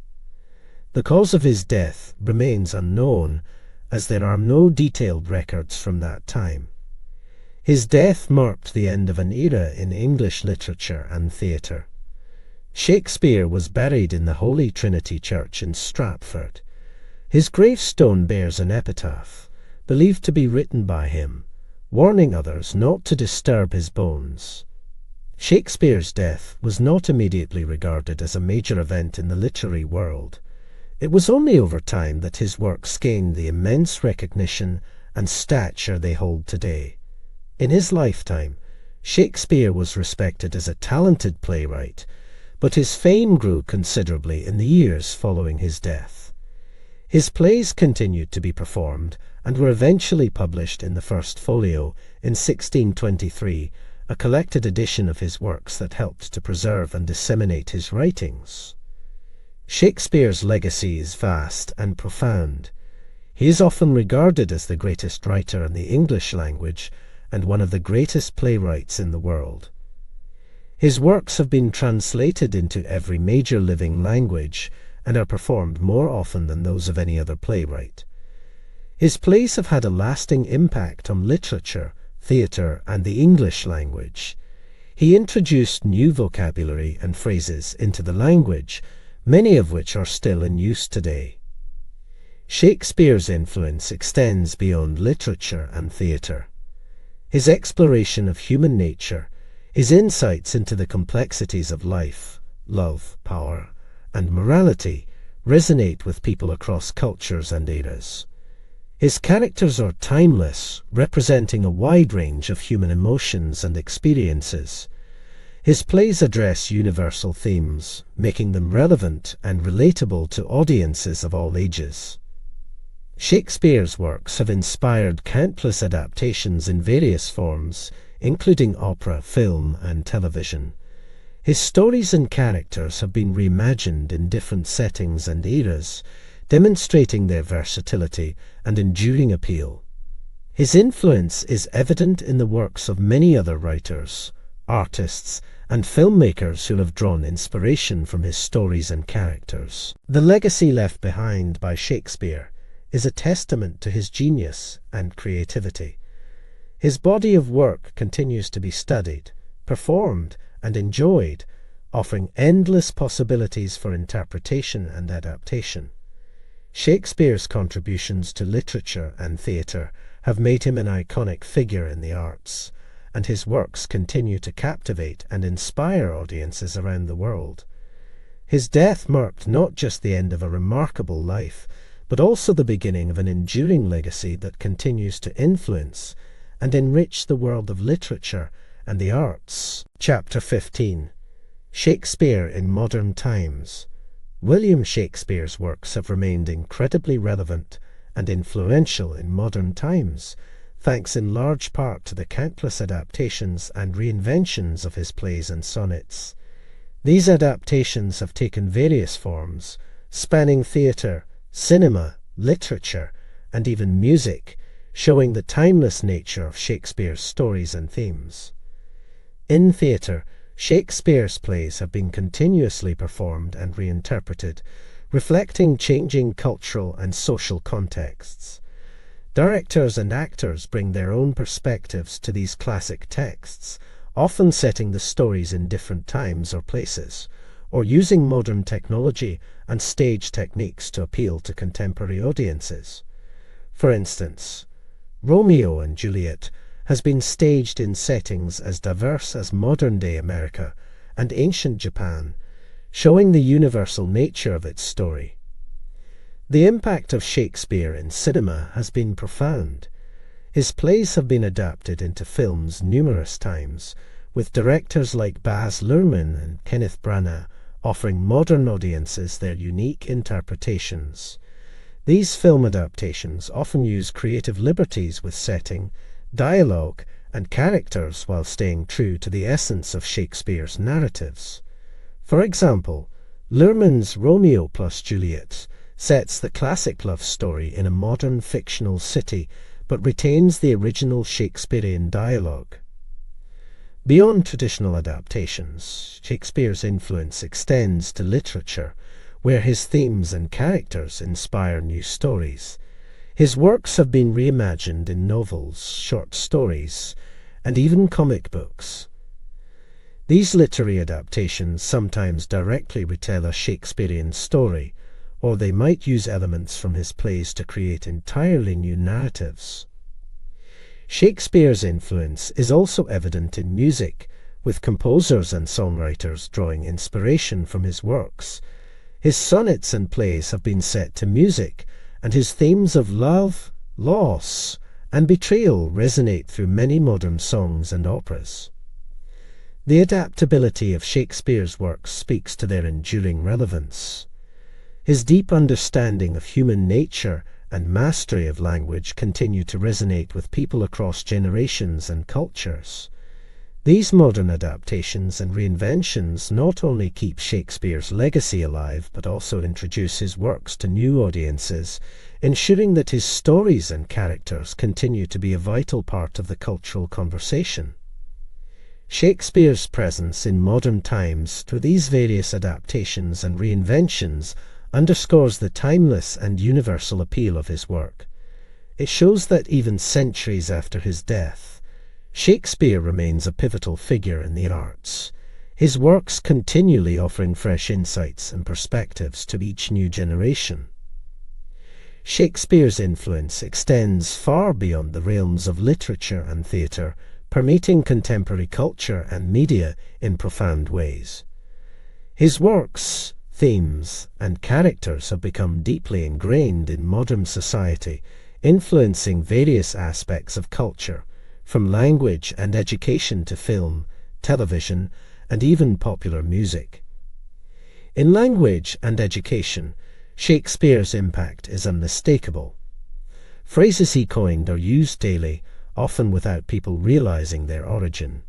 The cause of his death remains unknown, as there are no detailed records from that time. His death marked the end of an era in English literature and theatre. Shakespeare was buried in the Holy Trinity Church in Stratford. His gravestone bears an epitaph, believed to be written by him, warning others not to disturb his bones. Shakespeare's death was not immediately regarded as a major event in the literary world. It was only over time that his works gained the immense recognition and stature they hold today. In his lifetime, Shakespeare was respected as a talented playwright, but his fame grew considerably in the years following his death. His plays continued to be performed and were eventually published in the First Folio in 1623, a collected edition of his works that helped to preserve and disseminate his writings. Shakespeare's legacy is vast and profound. He is often regarded as the greatest writer in the English language and one of the greatest playwrights in the world. His works have been translated into every major living language and are performed more often than those of any other playwright. His plays have had a lasting impact on literature, theatre, and the English language. He introduced new vocabulary and phrases into the language, many of which are still in use today. Shakespeare's influence extends beyond literature and theatre. His exploration of human nature, his insights into the complexities of life, love, power, and morality resonate with people across cultures and eras. His characters are timeless, representing a wide range of human emotions and experiences. His plays address universal themes, making them relevant and relatable to audiences of all ages. Shakespeare's works have inspired countless adaptations in various forms, including opera, film, and television. His stories and characters have been reimagined in different settings and eras, demonstrating their versatility and enduring appeal. His influence is evident in the works of many other writers, artists, and filmmakers who have drawn inspiration from his stories and characters. The legacy left behind by Shakespeare is a testament to his genius and creativity. His body of work continues to be studied, performed, and enjoyed, offering endless possibilities for interpretation and adaptation. Shakespeare's contributions to literature and theatre have made him an iconic figure in the arts, and his works continue to captivate and inspire audiences around the world. His death marked not just the end of a remarkable life, but also the beginning of an enduring legacy that continues to influence and enrich the world of literature and the arts. Chapter 15. Shakespeare in Modern Times. William Shakespeare's works have remained incredibly relevant and influential in modern times, thanks in large part to the countless adaptations and reinventions of his plays and sonnets. These adaptations have taken various forms, spanning theatre, cinema, literature, and even music, showing the timeless nature of Shakespeare's stories and themes. In theatre, Shakespeare's plays have been continuously performed and reinterpreted, reflecting changing cultural and social contexts. Directors and actors bring their own perspectives to these classic texts, often setting the stories in different times or places, or using modern technology and stage techniques to appeal to contemporary audiences. For instance, Romeo and Juliet has been staged in settings as diverse as modern-day America and ancient Japan, showing the universal nature of its story. The impact of Shakespeare in cinema has been profound. His plays have been adapted into films numerous times, with directors like Baz Luhrmann and Kenneth Branagh offering modern audiences their unique interpretations. These film adaptations often use creative liberties with setting, dialogue, and characters while staying true to the essence of Shakespeare's narratives. For example, Luhrmann's Romeo plus Juliet sets the classic love story in a modern fictional city, but retains the original Shakespearean dialogue. Beyond traditional adaptations, Shakespeare's influence extends to literature, where his themes and characters inspire new stories. His works have been reimagined in novels, short stories, and even comic books. These literary adaptations sometimes directly retell a Shakespearean story, or they might use elements from his plays to create entirely new narratives. Shakespeare's influence is also evident in music, with composers and songwriters drawing inspiration from his works. His sonnets and plays have been set to music, and his themes of love, loss, and betrayal resonate through many modern songs and operas. The adaptability of Shakespeare's works speaks to their enduring relevance. His deep understanding of human nature and mastery of language continue to resonate with people across generations and cultures. These modern adaptations and reinventions not only keep Shakespeare's legacy alive, but also introduce his works to new audiences, ensuring that his stories and characters continue to be a vital part of the cultural conversation. Shakespeare's presence in modern times through these various adaptations and reinventions underscores the timeless and universal appeal of his work. It shows that even centuries after his death, Shakespeare remains a pivotal figure in the arts, his works continually offering fresh insights and perspectives to each new generation. Shakespeare's influence extends far beyond the realms of literature and theatre, permeating contemporary culture and media in profound ways. His works, themes, and characters have become deeply ingrained in modern society, influencing various aspects of culture, from language and education to film, television, and even popular music. In language and education, Shakespeare's impact is unmistakable. Phrases he coined are used daily, often without people realizing their origin.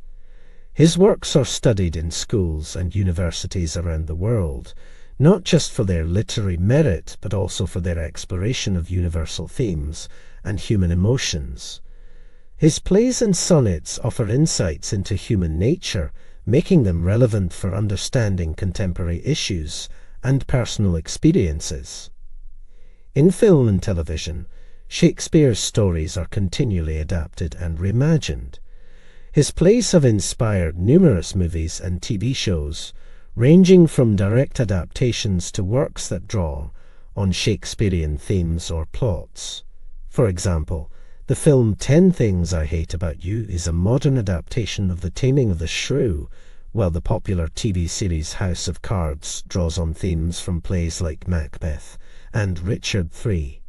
His works are studied in schools and universities around the world, not just for their literary merit, but also for their exploration of universal themes and human emotions. His plays and sonnets offer insights into human nature, making them relevant for understanding contemporary issues and personal experiences. In film and television, Shakespeare's stories are continually adapted and reimagined. His plays have inspired numerous movies and TV shows, ranging from direct adaptations to works that draw on Shakespearean themes or plots. For example, the film 10 Things I Hate About You is a modern adaptation of The Taming of the Shrew, while the popular TV series House of Cards draws on themes from plays like Macbeth and Richard III.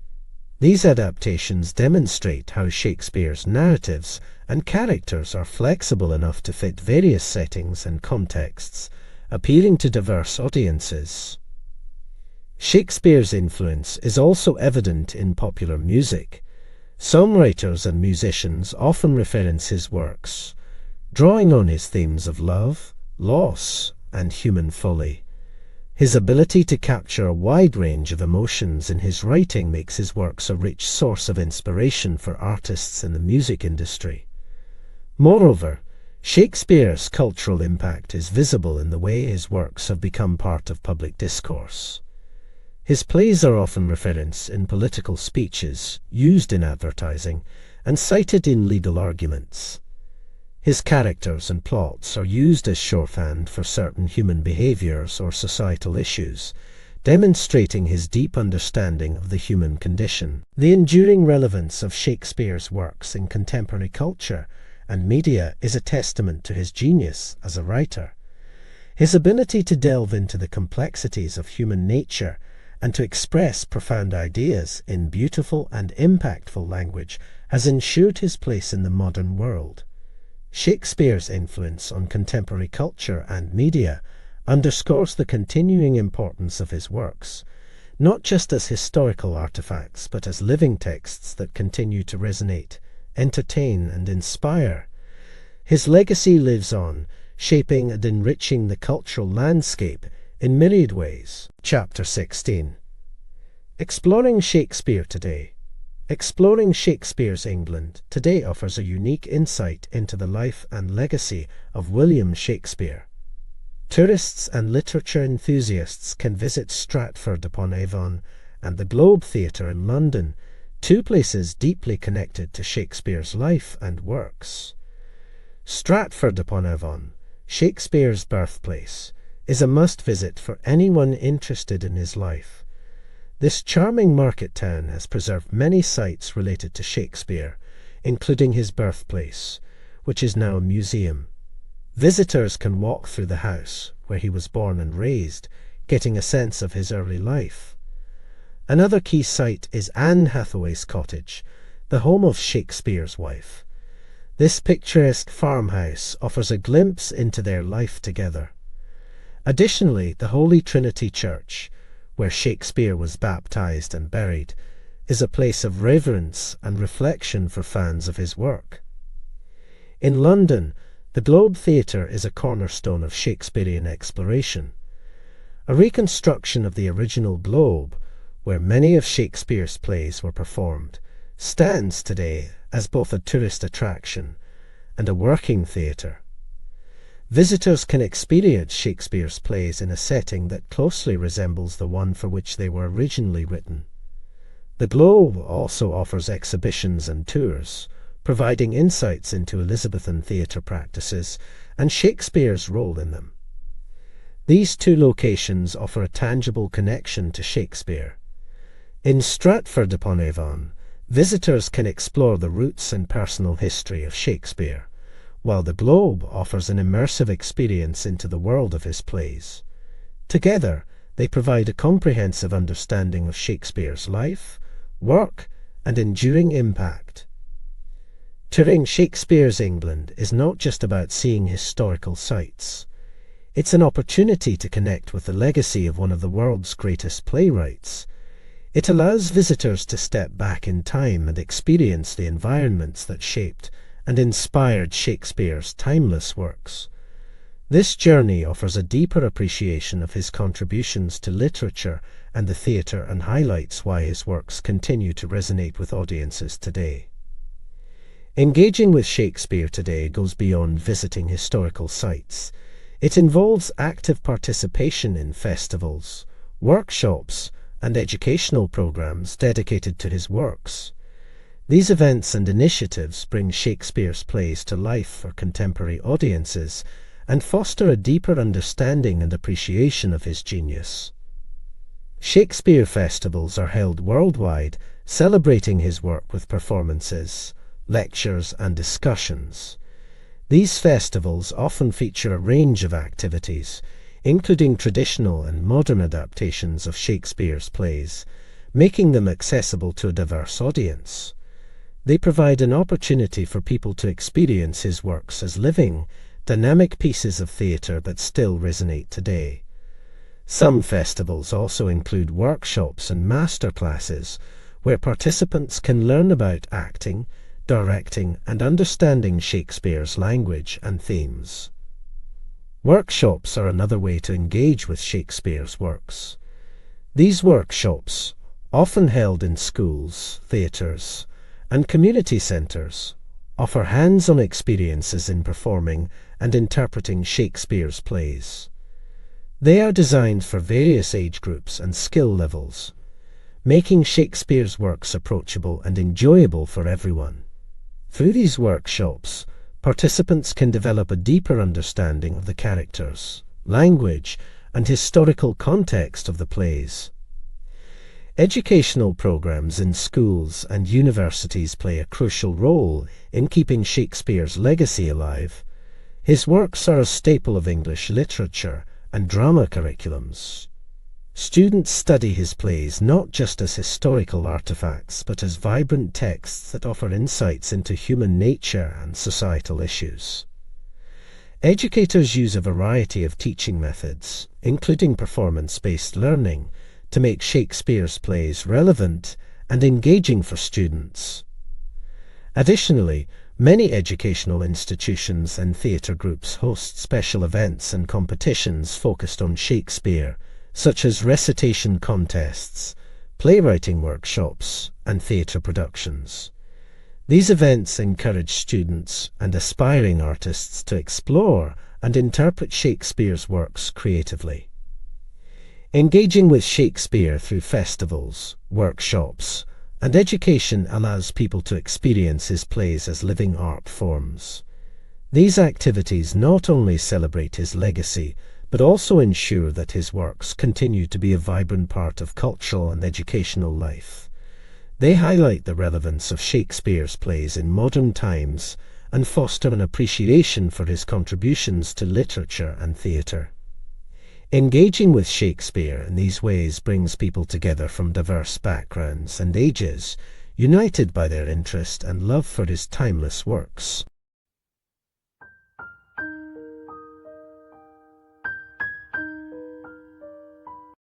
These adaptations demonstrate how Shakespeare's narratives and characters are flexible enough to fit various settings and contexts, appealing to diverse audiences. Shakespeare's influence is also evident in popular music. Songwriters and musicians often reference his works, drawing on his themes of love, loss, and human folly. His ability to capture a wide range of emotions in his writing makes his works a rich source of inspiration for artists in the music industry. Moreover, Shakespeare's cultural impact is visible in the way his works have become part of public discourse. His plays are often referenced in political speeches, used in advertising, and cited in legal arguments. His characters and plots are used as shorthand for certain human behaviors or societal issues, demonstrating his deep understanding of the human condition. The enduring relevance of Shakespeare's works in contemporary culture and media is a testament to his genius as a writer. His ability to delve into the complexities of human nature and to express profound ideas in beautiful and impactful language has ensured his place in the modern world. Shakespeare's influence on contemporary culture and media underscores the continuing importance of his works, not just as historical artifacts, but as living texts that continue to resonate, entertain, and inspire. His legacy lives on, shaping and enriching the cultural landscape in myriad ways. Chapter 16. Exploring Shakespeare Today. Exploring Shakespeare's England today offers a unique insight into the life and legacy of William Shakespeare. Tourists and literature enthusiasts can visit Stratford-upon-Avon and the Globe Theatre in London, two places deeply connected to Shakespeare's life and works. Stratford-upon-Avon, Shakespeare's birthplace, is a must-visit for anyone interested in his life. This charming market town has preserved many sites related to Shakespeare, including his birthplace, which is now a museum. Visitors can walk through the house where he was born and raised, getting a sense of his early life. Another key site is Anne Hathaway's cottage, the home of Shakespeare's wife. This picturesque farmhouse offers a glimpse into their life together. Additionally, the Holy Trinity Church, where Shakespeare was baptized and buried, is a place of reverence and reflection for fans of his work. In London, The Globe Theatre is a cornerstone of Shakespearean exploration. A reconstruction of the original Globe, where many of Shakespeare's plays were performed, stands today as both a tourist attraction and a working theatre. Visitors can experience Shakespeare's plays in a setting that closely resembles the one for which they were originally written. The Globe also offers exhibitions and tours, providing insights into Elizabethan theatre practices and Shakespeare's role in them. These two locations offer a tangible connection to Shakespeare. In Stratford-upon-Avon, visitors can explore the roots and personal history of Shakespeare, while the Globe offers an immersive experience into the world of his plays. Together, they provide a comprehensive understanding of Shakespeare's life, work, and enduring impact. Touring Shakespeare's England is not just about seeing historical sites. It's an opportunity to connect with the legacy of one of the world's greatest playwrights. It allows visitors to step back in time and experience the environments that shaped and inspired Shakespeare's timeless works. This journey offers a deeper appreciation of his contributions to literature and the theatre and highlights why his works continue to resonate with audiences today. Engaging with Shakespeare today goes beyond visiting historical sites. It involves active participation in festivals, workshops, and educational programs dedicated to his works. These events and initiatives bring Shakespeare's plays to life for contemporary audiences and foster a deeper understanding and appreciation of his genius. Shakespeare festivals are held worldwide, celebrating his work with performances, lectures, and discussions. These festivals often feature a range of activities, including traditional and modern adaptations of Shakespeare's plays, making them accessible to a diverse audience. They provide an opportunity for people to experience his works as living, dynamic pieces of theatre that still resonate today. Some festivals also include workshops and masterclasses where participants can learn about acting, directing, and understanding Shakespeare's language and themes. Workshops are another way to engage with Shakespeare's works. These workshops, often held in schools, theatres, and community centres, offer hands-on experiences in performing and interpreting Shakespeare's plays. They are designed for various age groups and skill levels, making Shakespeare's works approachable and enjoyable for everyone. Through these workshops, participants can develop a deeper understanding of the characters, language, and historical context of the plays. Educational programs in schools and universities play a crucial role in keeping Shakespeare's legacy alive. His works are a staple of English literature and drama curriculums. Students study his plays not just as historical artifacts, but as vibrant texts that offer insights into human nature and societal issues. Educators use a variety of teaching methods, including performance-based learning, to make Shakespeare's plays relevant and engaging for students. Additionally, many educational institutions and theatre groups host special events and competitions focused on Shakespeare, such as recitation contests, playwriting workshops, and theatre productions. These events encourage students and aspiring artists to explore and interpret Shakespeare's works creatively. Engaging with Shakespeare through festivals, workshops, and education allows people to experience his plays as living art forms. These activities not only celebrate his legacy, but also ensure that his works continue to be a vibrant part of cultural and educational life. They highlight the relevance of Shakespeare's plays in modern times and foster an appreciation for his contributions to literature and theatre. Engaging with Shakespeare in these ways brings people together from diverse backgrounds and ages, united by their interest and love for his timeless works.